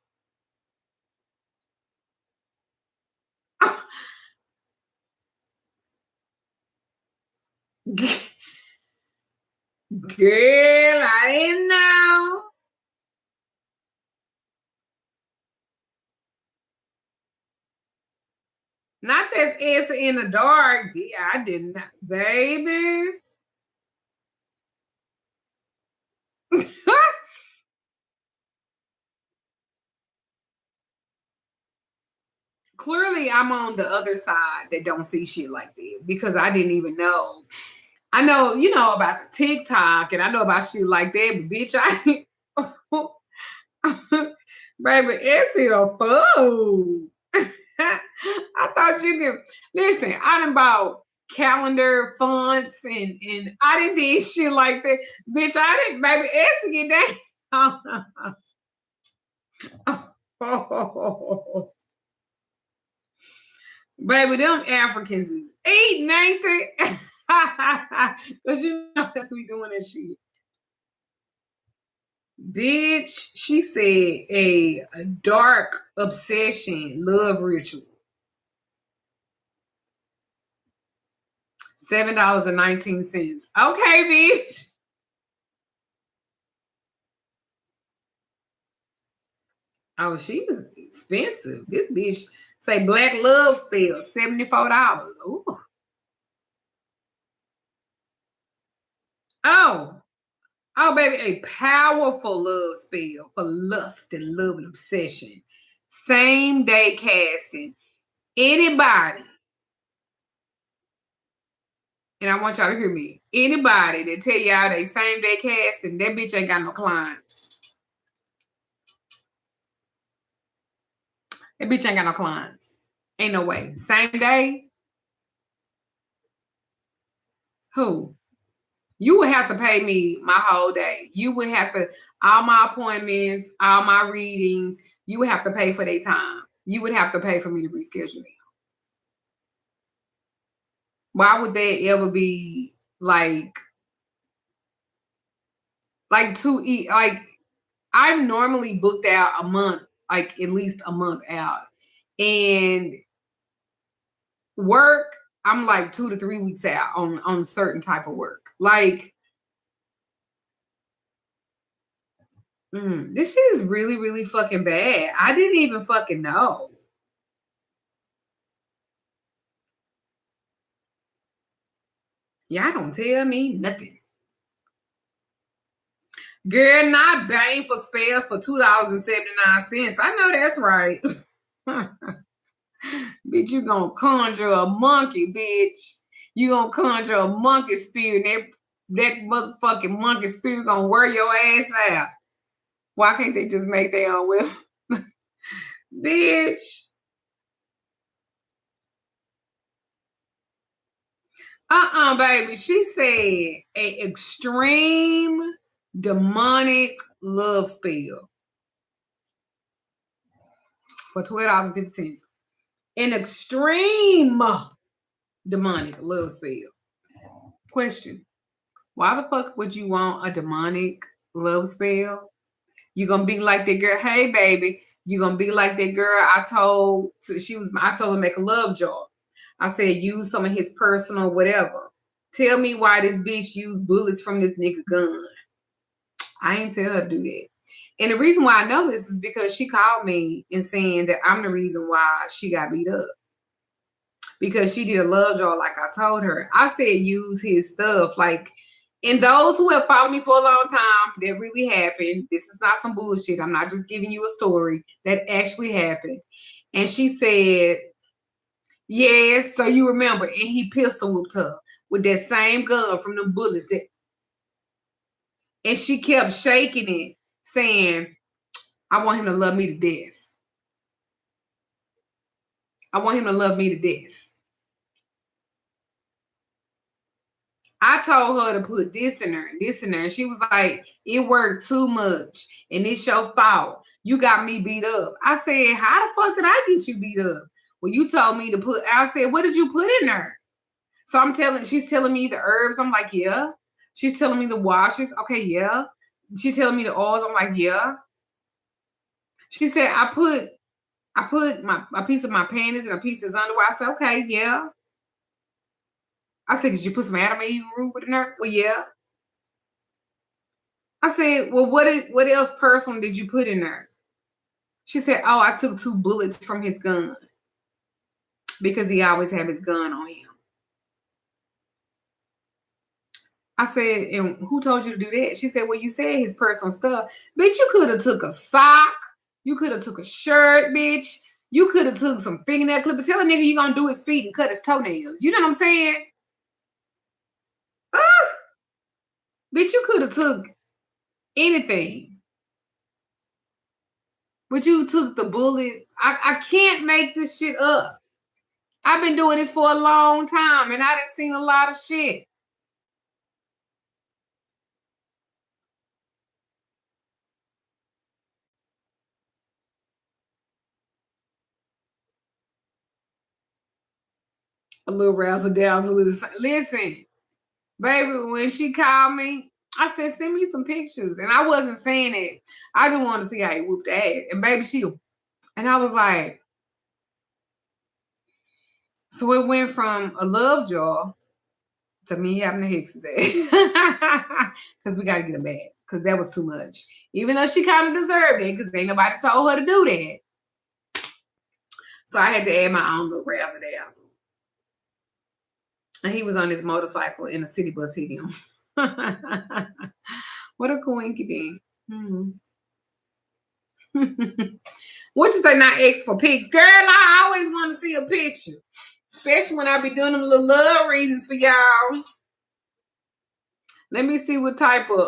Girl, I didn't know. Not that it's in the dark. Yeah, I didn't, baby. Clearly, I'm on the other side that don't see shit like that because I didn't even know. I know, about the TikTok and I know about shit like that, but bitch, I baby, it's a fool. I thought you could listen. I done bought calendar fonts and I didn't do shit like that, bitch. I didn't, baby. Essie get that. Baby, them Africans is eating, ain't they? Because that's we doing that shit. Bitch, she said a dark obsession love ritual. $7.19. Okay, bitch. Oh, she's expensive. This bitch say black love spell, $74. Ooh. Oh, baby, a powerful love spell for lust and love and obsession. Same day casting. Anybody, and I want y'all to hear me. Anybody that tell y'all they same day casting, that bitch ain't got no clients. That bitch ain't got no clients. Ain't no way. Same day? Who? You would have to pay me my whole day. You would have to, all my appointments, all my readings, you would have to pay for their time. You would have to pay for me to reschedule them. Why would that ever be like to eat? Like, I'm normally booked out a month, like at least a month out. And work, I'm like 2 to 3 weeks out on certain type of work. Like, this shit is really, really fucking bad. I didn't even fucking know. Y'all don't tell me nothing. Girl, not bang for spells for $2.79. I know that's right. Bitch, you gonna conjure a monkey, bitch. You gonna conjure a monkey spirit, and that motherfucking monkey spirit gonna wear your ass out. Why can't they just make their own will? Bitch. Baby. She said a extreme demonic love spell for $12.50. An extreme demonic love spell. Question. Why the fuck would you want a demonic love spell? You gonna be like that girl, hey baby. You gonna be like that girl I told her to make a love jar. I said use some of his personal whatever. Tell me why this bitch used bullets from this nigga gun. I ain't tell her to do that. And the reason why I know this is because she called me and saying that I'm the reason why she got beat up. Because she did a love jar like I told her. I said use his stuff. Like, and those who have followed me for a long time, that really happened. This is not some bullshit. I'm not just giving you a story. That actually happened. And she said, yes, so you remember. And he pistol whooped her. with that same gun from them bullets. And she kept shaking it, saying, I want him to love me to death. I want him to love me to death. I told her to put this in her and this in there. And she was like, it worked too much. And it's your fault. You got me beat up. I said, how the fuck did I get you beat up? Well, you told me to put, I said, what did you put in there? So she's telling me the herbs. I'm like, yeah. She's telling me the washes. Okay, yeah. She's telling me the oils. I'm like, yeah. She said, I put a piece of my panties and a piece of his underwear. I said, okay, yeah. I said, did you put some Adam and Eve root in there? Well, yeah. I said, well, what else personal did you put in there? She said, oh, I took 2 bullets from his gun because he always have his gun on him. I said, and who told you to do that? She said, well, you said his personal stuff. Bitch, you could have took a sock. You could have took a shirt, bitch. You could have took some fingernail clipper. Tell a nigga you gonna do his feet and cut his toenails. You know what I'm saying? Bitch, you could have took anything. But you took the bullet. I can't make this shit up. I've been doing this for a long time and I done seen a lot of shit. A little razzle dazzle. Listen, baby, when she called me, I said, send me some pictures. And I wasn't saying it. I just wanted to see how he whooped ass. And baby, and I was like, so it went from a love jaw to me having to Hicks's ass. Because we got to get him back. Because that was too much. Even though she kind of deserved it. Because ain't nobody told her to do that. So I had to add my own little razzle dazzle. And he was on his motorcycle and a city bus hit him. What a coincidence. What you say, not X for pics? Girl, I always want to see a picture. Especially when I be doing them little love readings for y'all. Let me see what type of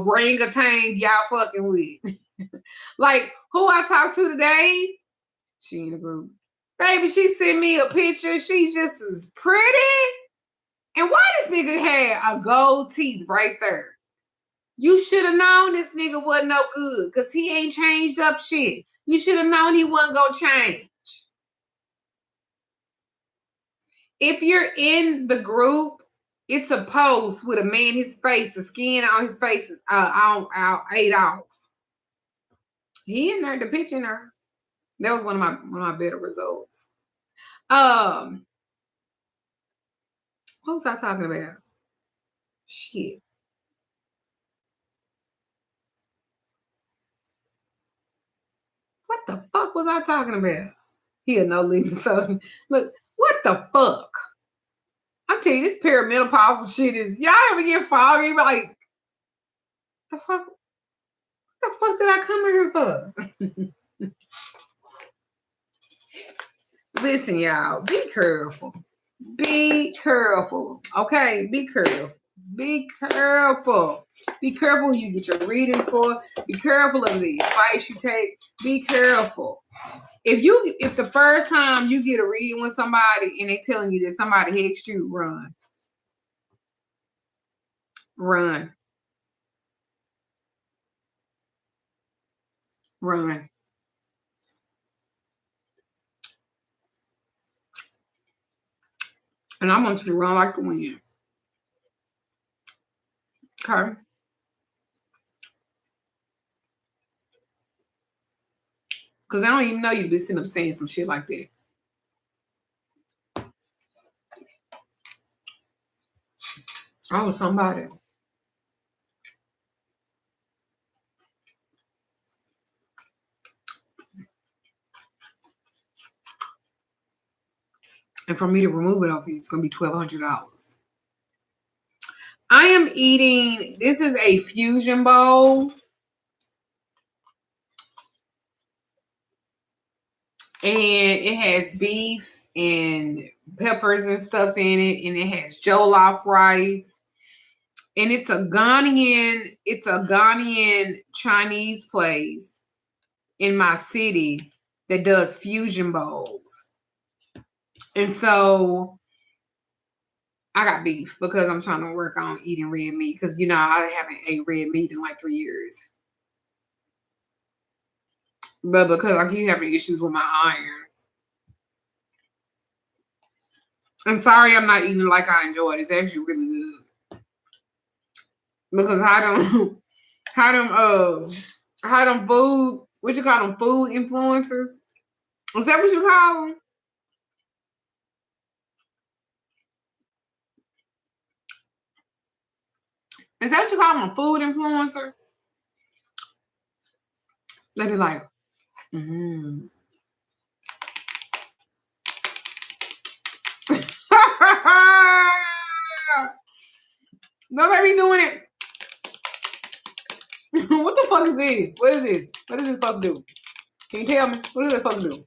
orangutan y'all fucking with. Like, who I talked to today? She in the group. Baby, she sent me a picture. She just as pretty. And why this nigga had a gold teeth right there? You should have known this nigga wasn't no good because he ain't changed up shit. You should have known he wasn't going to change. If you're in the group, it's a post with a man, his face, the skin on his face is ate off. He in there, the picture in there. That was one of my better results. What was I talking about? Shit. What the fuck was I talking about? He a no limit. So look, what the fuck? I'm telling you, this perimenopausal shit is, y'all ever get foggy? Like, the fuck? What the fuck did I come here for? Listen, y'all, be careful. Be careful. Okay, be careful. Be careful. Be careful who you get your readings for. Be careful of the advice you take. Be careful. If the first time you get a reading with somebody and they telling you that somebody hexed you, run. Run. Run. And I want you to run like the wind. Okay. Because I don't even know you'd be sitting up saying some shit like that. I was somebody. And for me to remove it off you, it's going to be $1,200. I am eating, this is a fusion bowl. And it has beef and peppers and stuff in it, and it has jollof rice. And it's a Ghanaian Chinese place in my city that does fusion bowls. And so I got beef because I'm trying to work on eating red meat because, you know, I haven't ate red meat in like 3 years. But because I keep having issues with my iron. I'm sorry I'm not eating like I enjoy it. It's actually really good. Because how them food, what you call them, food influencers? Is that what you call them? Is that what you call them, a food influencer? They be like, Don't they be doing it? What the fuck is this? What is this? What is this supposed to do? Can you tell me? What is it supposed to do?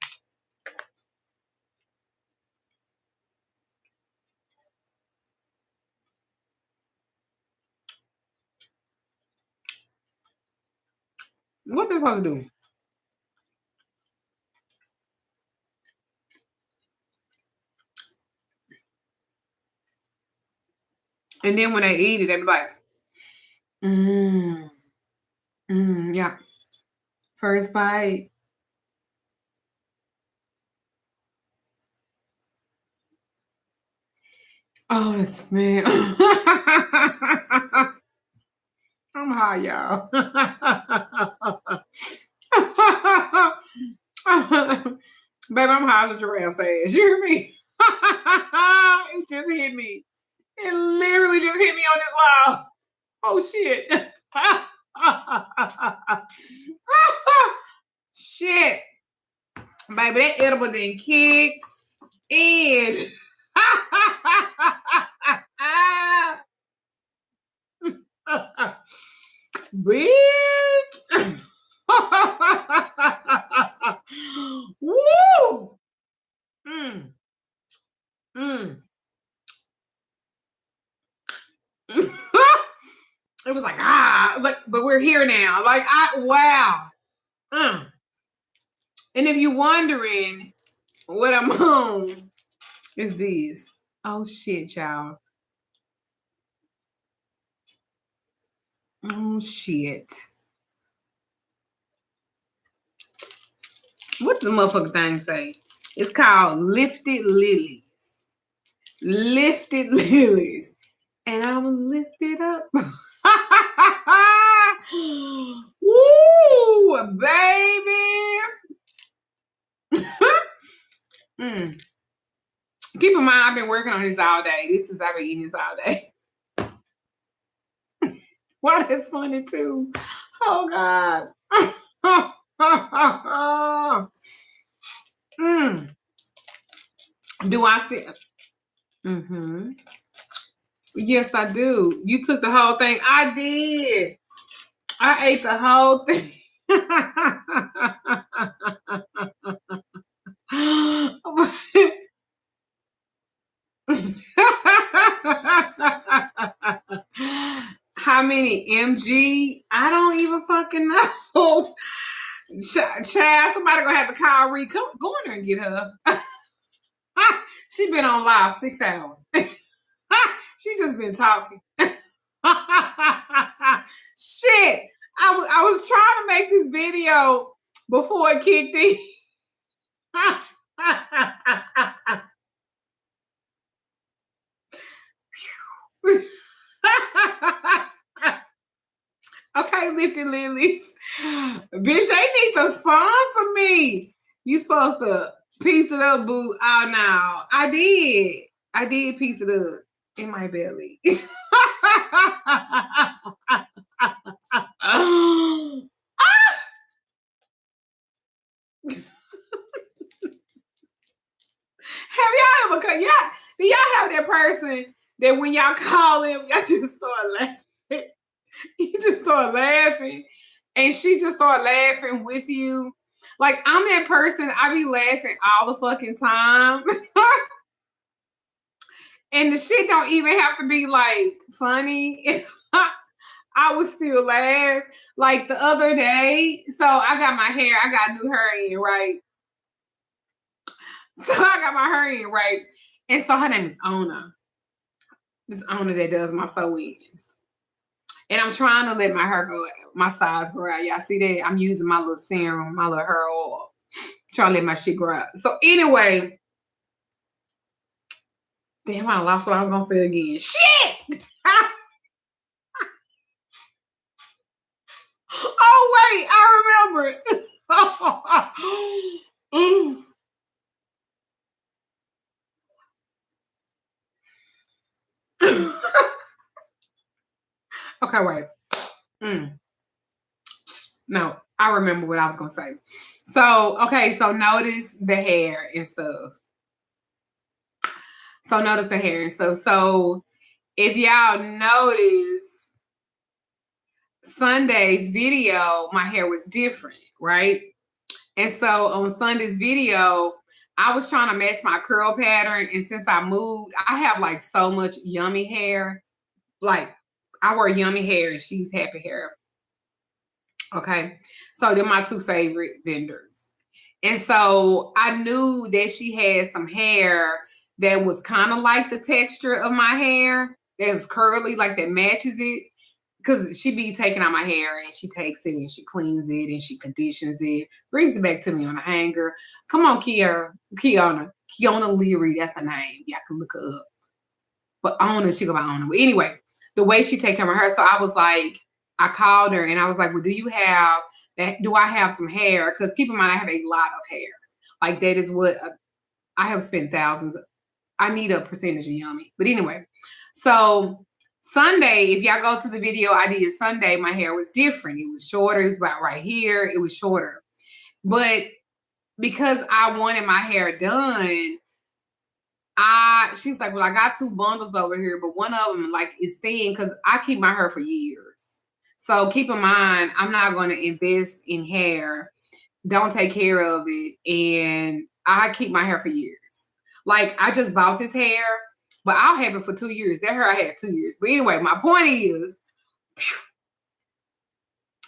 What they supposed to do? And then when they eat it, they be like, yeah. First bite. Oh, the smell. I'm high, y'all. Baby, I'm high as a giraffe ass. You hear me? It just hit me. It literally just hit me on this live. Oh, shit. Shit. Baby, that edible didn't kick in. Bitch. Woo. It was like, but we're here now. Like, wow. And if you're wondering what I'm on, is this. Oh, shit, y'all. Oh, shit. What the motherfucking thing say? It's called Lifted Lilies. Lifted Lilies. And I'm lifted up. Woo, baby. Keep in mind, I've been working on this all day. I've been eating this all day. Wow, that's funny too. Oh God. Do I still? Yes, I do. You took the whole thing. I did. I ate the whole thing. How many mg? I don't even fucking know. Chad, somebody gonna have to call Reed. Go in there and get her. She been on live 6 hours. She just been talking. Shit. I was trying to make this video before it kicked in. Okay, Lifted Lilies. Bitch, they need to sponsor me. You supposed to piece it up, boo. Oh, no. I did piece it up in my belly. Have y'all ever do y'all have that person that when y'all call him, y'all just start laughing? You just start laughing and she just start laughing with you. Like, I'm that person, I be laughing all the fucking time. And the shit don't even have to be like funny. I would still laugh. Like the other day, so I got my hair, I got new hair in, right? So I got my hair in, right? And so her name is Ona. This Ona that does my sew-ins. And I'm trying to let my hair go, my size grow out. Y'all see that? I'm using my little serum, my little hair oil. Trying to let my shit grow out. So anyway, damn, I lost what I was gonna say again. Shit! Oh wait, I remember it. Mm. Okay, wait. No, I remember what I was gonna say. So, okay, so notice the hair and stuff. So notice the hair and stuff. So if y'all notice Sunday's video, my hair was different, right? And so on Sunday's video, I was trying to match my curl pattern. And since I moved, I have like so much yummy hair. Like I wear yummy hair and she's happy hair. Okay. So they're my two favorite vendors. And so I knew that she had some hair that was kind of like the texture of my hair. That's curly, like that matches it. Because she be taking out my hair and she takes it and she cleans it and she conditions it, brings it back to me on a hanger. Come on, Kiona Leary, that's her name. Y'all can look her up. But Ona, she go by Ona. But anyway, the way she take care of her, so I was like, I called her and I was like, well, do you have that? Do I have some hair? Because keep in mind, I have a lot of hair. Like that is what I have spent thousands. I need a percentage of yummy. But anyway, so Sunday, if y'all go to the video I did Sunday, my hair was different. It was shorter. It was about right here. It was shorter. But because I wanted my hair done, she's like, well, I got two bundles over here, but one of them like is thin because I keep my hair for years. So keep in mind, I'm not going to invest in hair, don't take care of it, and I keep my hair for years. Like I just bought this hair, but I'll have it for 2 years. That hair I had 2 years. But anyway, my point is,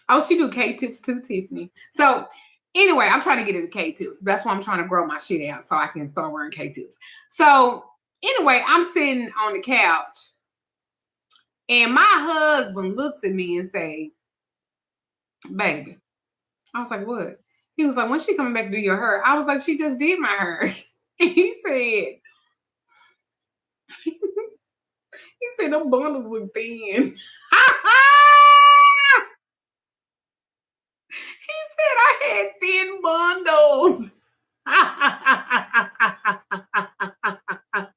oh, she do K-tips too, Tiffany. So anyway, I'm trying to get into K-tips. That's why I'm trying to grow my shit out so I can start wearing K-tips. So anyway, I'm sitting on the couch and my husband looks at me and say, baby. I was like, what? He was like, when's she coming back to do your hair? I was like, she just did my hair. And he said, them bundles look thin. He said I had thin bundles. And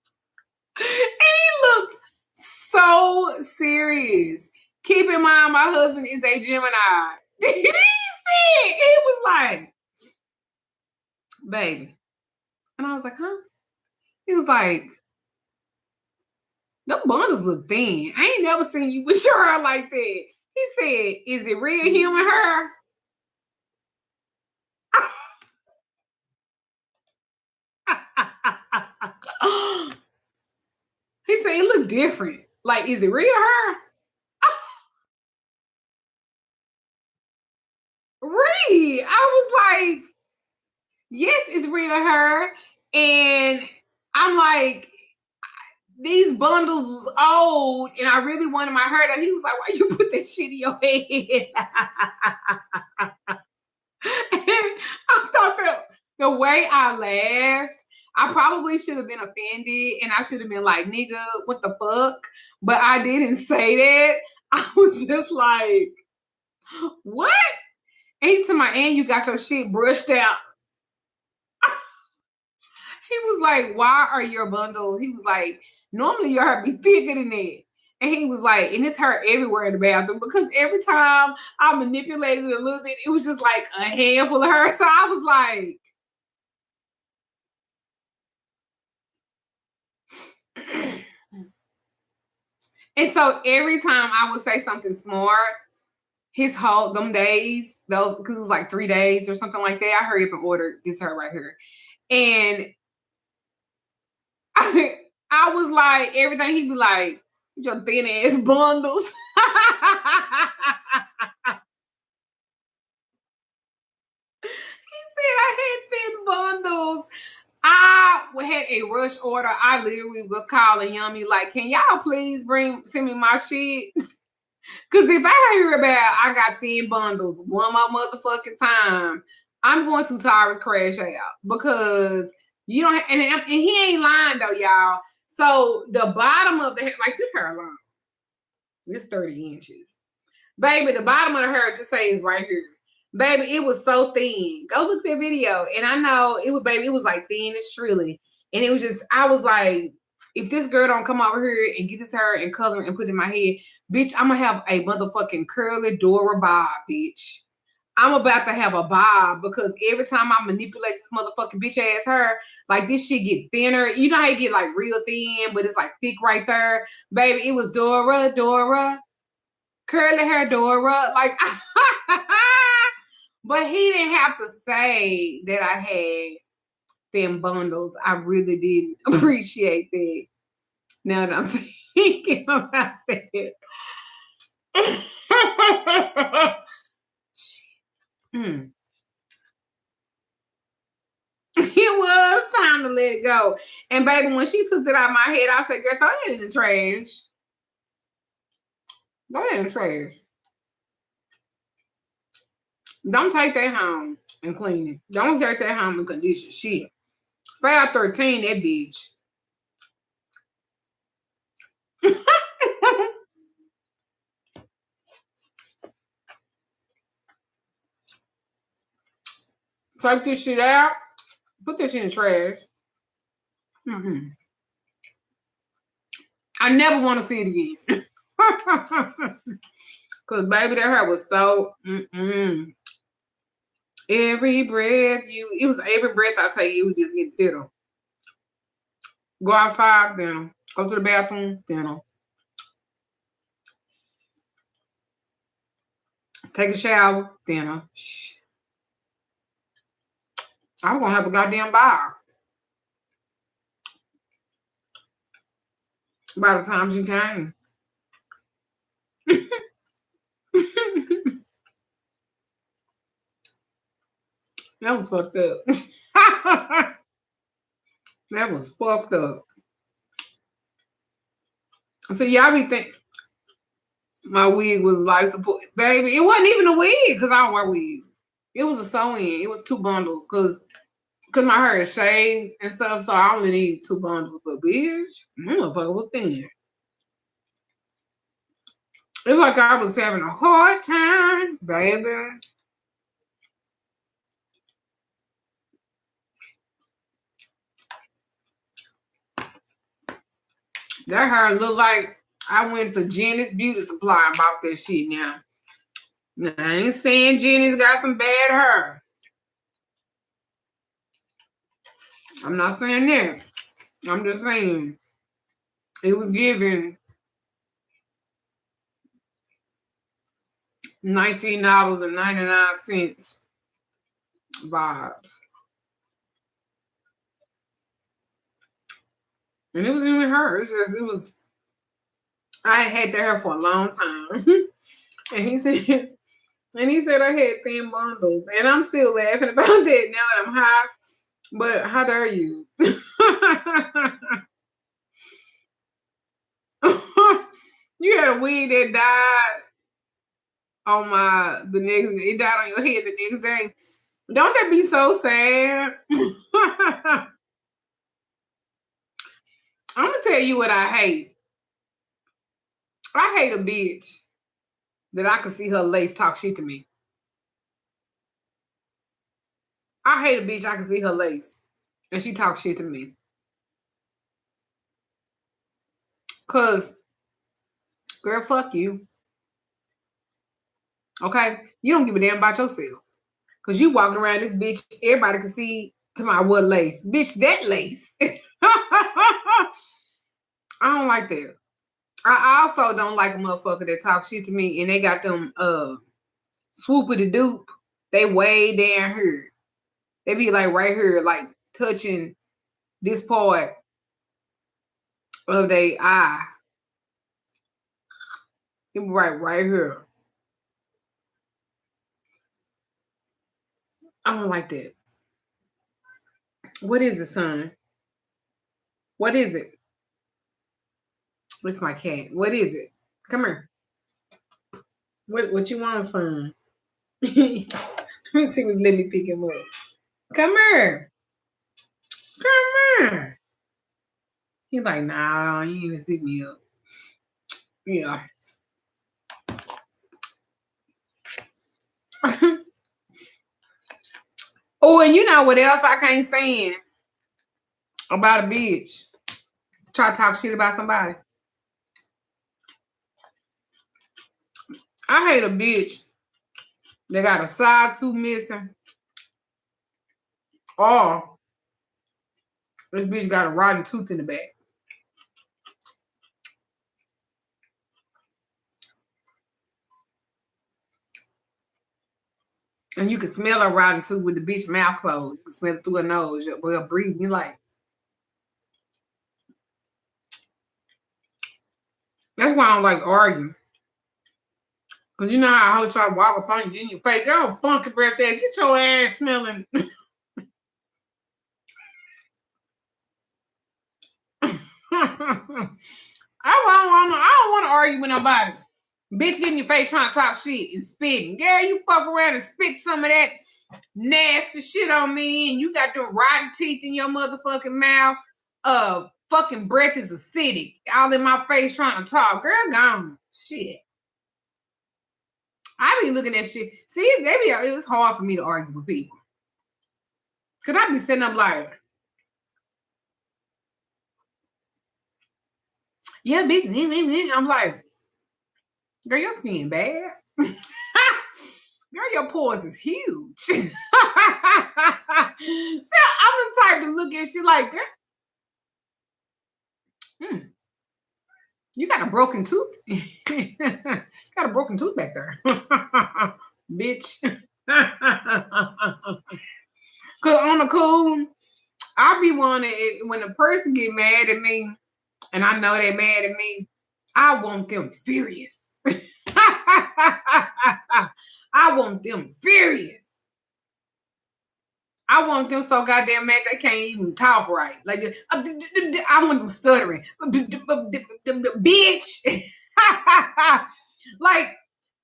he looked so serious. Keep in mind, my husband is a Gemini. He was like, baby. And I was like, huh? He was like, them bundles look thin. I ain't never seen you with your hair like that. He said, is it real human hair? He said, it look different. Like, is it real hair? Reed, I was like, yes, it's real hair. And I'm like, these bundles was old and I really wanted my hair done. He was like, why you put that shit in your head? I thought that the way I laughed, I probably should have been offended and I should have been like, nigga, what the fuck? But I didn't say that. I was just like, what? And to my aunt, you got your shit brushed out. He was like, why are your bundles? He was like, normally your hair be thicker than that. And he was like, and it's hurt everywhere in the bathroom because every time I manipulated it a little bit, it was just like a handful of hair. So I was like, and so every time I would say something smart, his whole them days, those because it was like 3 days or something like that. I hurry up and ordered this hair right here. And I was like, everything he'd be like, your thin ass bundles. He said I had thin bundles. I had a rush order. I literally was calling Yummy like, can y'all please send me my shit? Because if I hear about I got thin bundles one more motherfucking time, I'm going to Tyrus crash out because you don't. And he ain't lying though, y'all. So the bottom of the hair, like this hairline, this 30 inches, baby. The bottom of the hair just says right here. Baby, it was so thin. Go look that video. And I know it was, baby, it was like thin and shrilly. And it was just, I was like, if this girl don't come over here and get this hair and color and put it in my head, bitch, I'm gonna have a motherfucking curly Dora bob, bitch. I'm about to have a bob because every time I manipulate this motherfucking bitch ass hair, like this shit get thinner. You know how you get like real thin, but it's like thick right there. Baby, it was Dora, curly hair Dora. Like but he didn't have to say that I had thin bundles. I really didn't appreciate that. Now that I'm thinking about that. Shit. It was time to let it go. And baby, when she took that out of my head, I said, girl, throw that in the trash. Throw that in the trash. Don't take that home and clean it. Don't take that home and condition shit. Fail 13, that bitch. Take this shit out. Put this in the trash. I never want to see it again. Because baby, that hair was so every breath I take, you would just get thinner. Go outside, then go to the bathroom, then take a shower, then I'm gonna have a goddamn bar by the time she came. That was fucked up. That was fucked up. So y'all be thinking my wig was life support. Baby, it wasn't even a wig because I don't wear wigs. It was a sew-in. It was 2 bundles because my hair is shaved and stuff, so I only need 2 bundles. But bitch, that motherfucker was thin. It's like I was having a hard time, baby. That hair looked like I went to Jenny's Beauty Supply and bought that shit now. Now, I ain't saying Jenny's got some bad hair. I'm not saying that. I'm just saying it was given $19.99 vibes. And it was even her. I had that hair for a long time. And he said I had thin bundles. And I'm still laughing about that now that I'm high. But how dare you? You had a wig that died on it died on your head the next day. Don't that be so sad? I'm gonna tell you what I hate. I hate a bitch that I can see her lace talk shit to me. I hate a bitch I can see her lace and she talks shit to me. Cause girl, fuck you. Okay? You don't give a damn about yourself. Cause you walking around this bitch, everybody can see to my what lace. Bitch, that lace. I don't like that. I also don't like a motherfucker that talks shit to me and they got them swoopity doop. They way down here. They be like right here, like touching this part of their eye. It right here. I don't like that. What is it, son? What is it? It's my cat. What is it? Come here. What you want, son? Let me see if let me pick him up. Come here. Come here. He's like, nah, he ain't even pick me up. Yeah. Oh, and you know what else I can't stand about a bitch? Try to talk shit about somebody. I hate a bitch that got a side tooth missing, or this bitch got a rotten tooth in the back. And you can smell her rotten tooth with the bitch mouth closed. You can smell it through her nose. Well, breathing. You like. That's why I don't like arguing. Because you know how I always try to walk up on you in your face. Go funky breath there. Get your ass smelling. I don't want to argue with nobody. Bitch get in your face trying to talk shit and spitting. Girl, you fuck around and spit some of that nasty shit on me and you got them rotten teeth in your motherfucking mouth. Fucking breath is acidic. All in my face trying to talk. Girl, gone. Shit. I be looking at shit. See, it's hard for me to argue with people. Cause I be sitting up like, yeah, bitch. I'm like, girl, your skin bad. Girl, your pores is huge. So I'm the type to look at shit like, girl, you got a broken tooth. Got a broken tooth back there. Bitch. Cause on the cool, I be wanting when a person get mad at me, and I know they're mad at me, I want them furious. I want them furious. I want them so goddamn mad they can't even talk right. Like I want them stuttering. Bitch. Like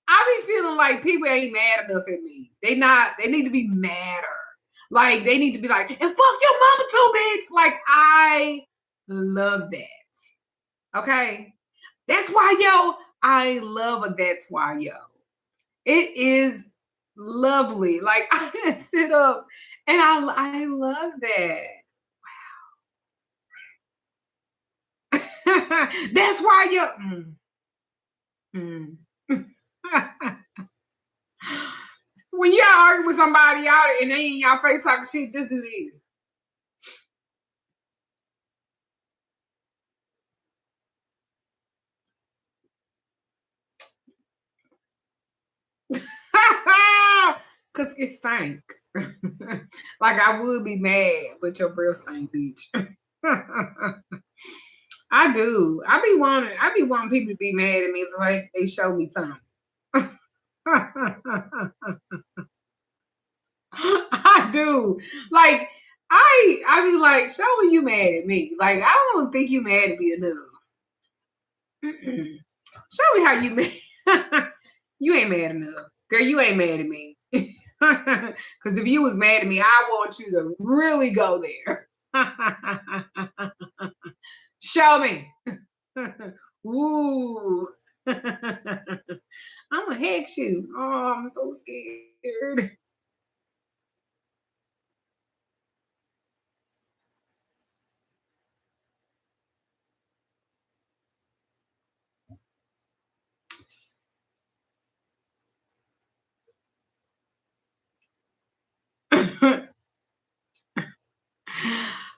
I be feeling like people ain't mad enough at me. They need to be madder. Like they need to be like, and fuck your mama too, bitch. Like I love that. Okay. That's why, yo, I love a that's why, yo. It is lovely. Like I can sit up and I love that. Wow. That's why, yo. When y'all argue with somebody out and they in y'all face talking shit, just do this. Cause it stank. Like I would be mad, but your breath stank, bitch. I do. I be wanting people to be mad at me like they show me something. I do. Like I be like, show me you mad at me. Like I don't think you mad at me enough. Show me how you mad. You ain't mad enough. Girl, you ain't mad at me. Because if you was mad at me, I want you to really go there. Show me. Ooh. I'm gonna hex you. Oh, I'm so scared.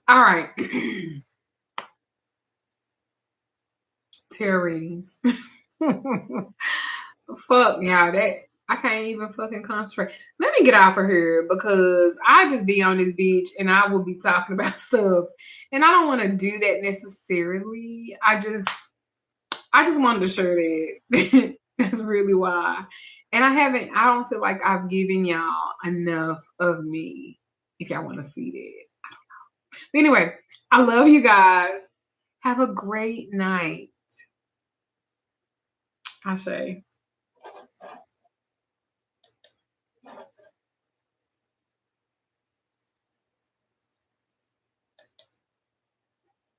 All right. Tarot readings. Fuck y'all. That I can't even fucking concentrate. Let me get off of here because I just be on this beach and I will be talking about stuff. And I don't want to do that necessarily. I just wanted to share that. That's really why. And I don't feel like I've given y'all enough of me. If y'all want to see that. But anyway, I love you guys. Have a great night. Ashe.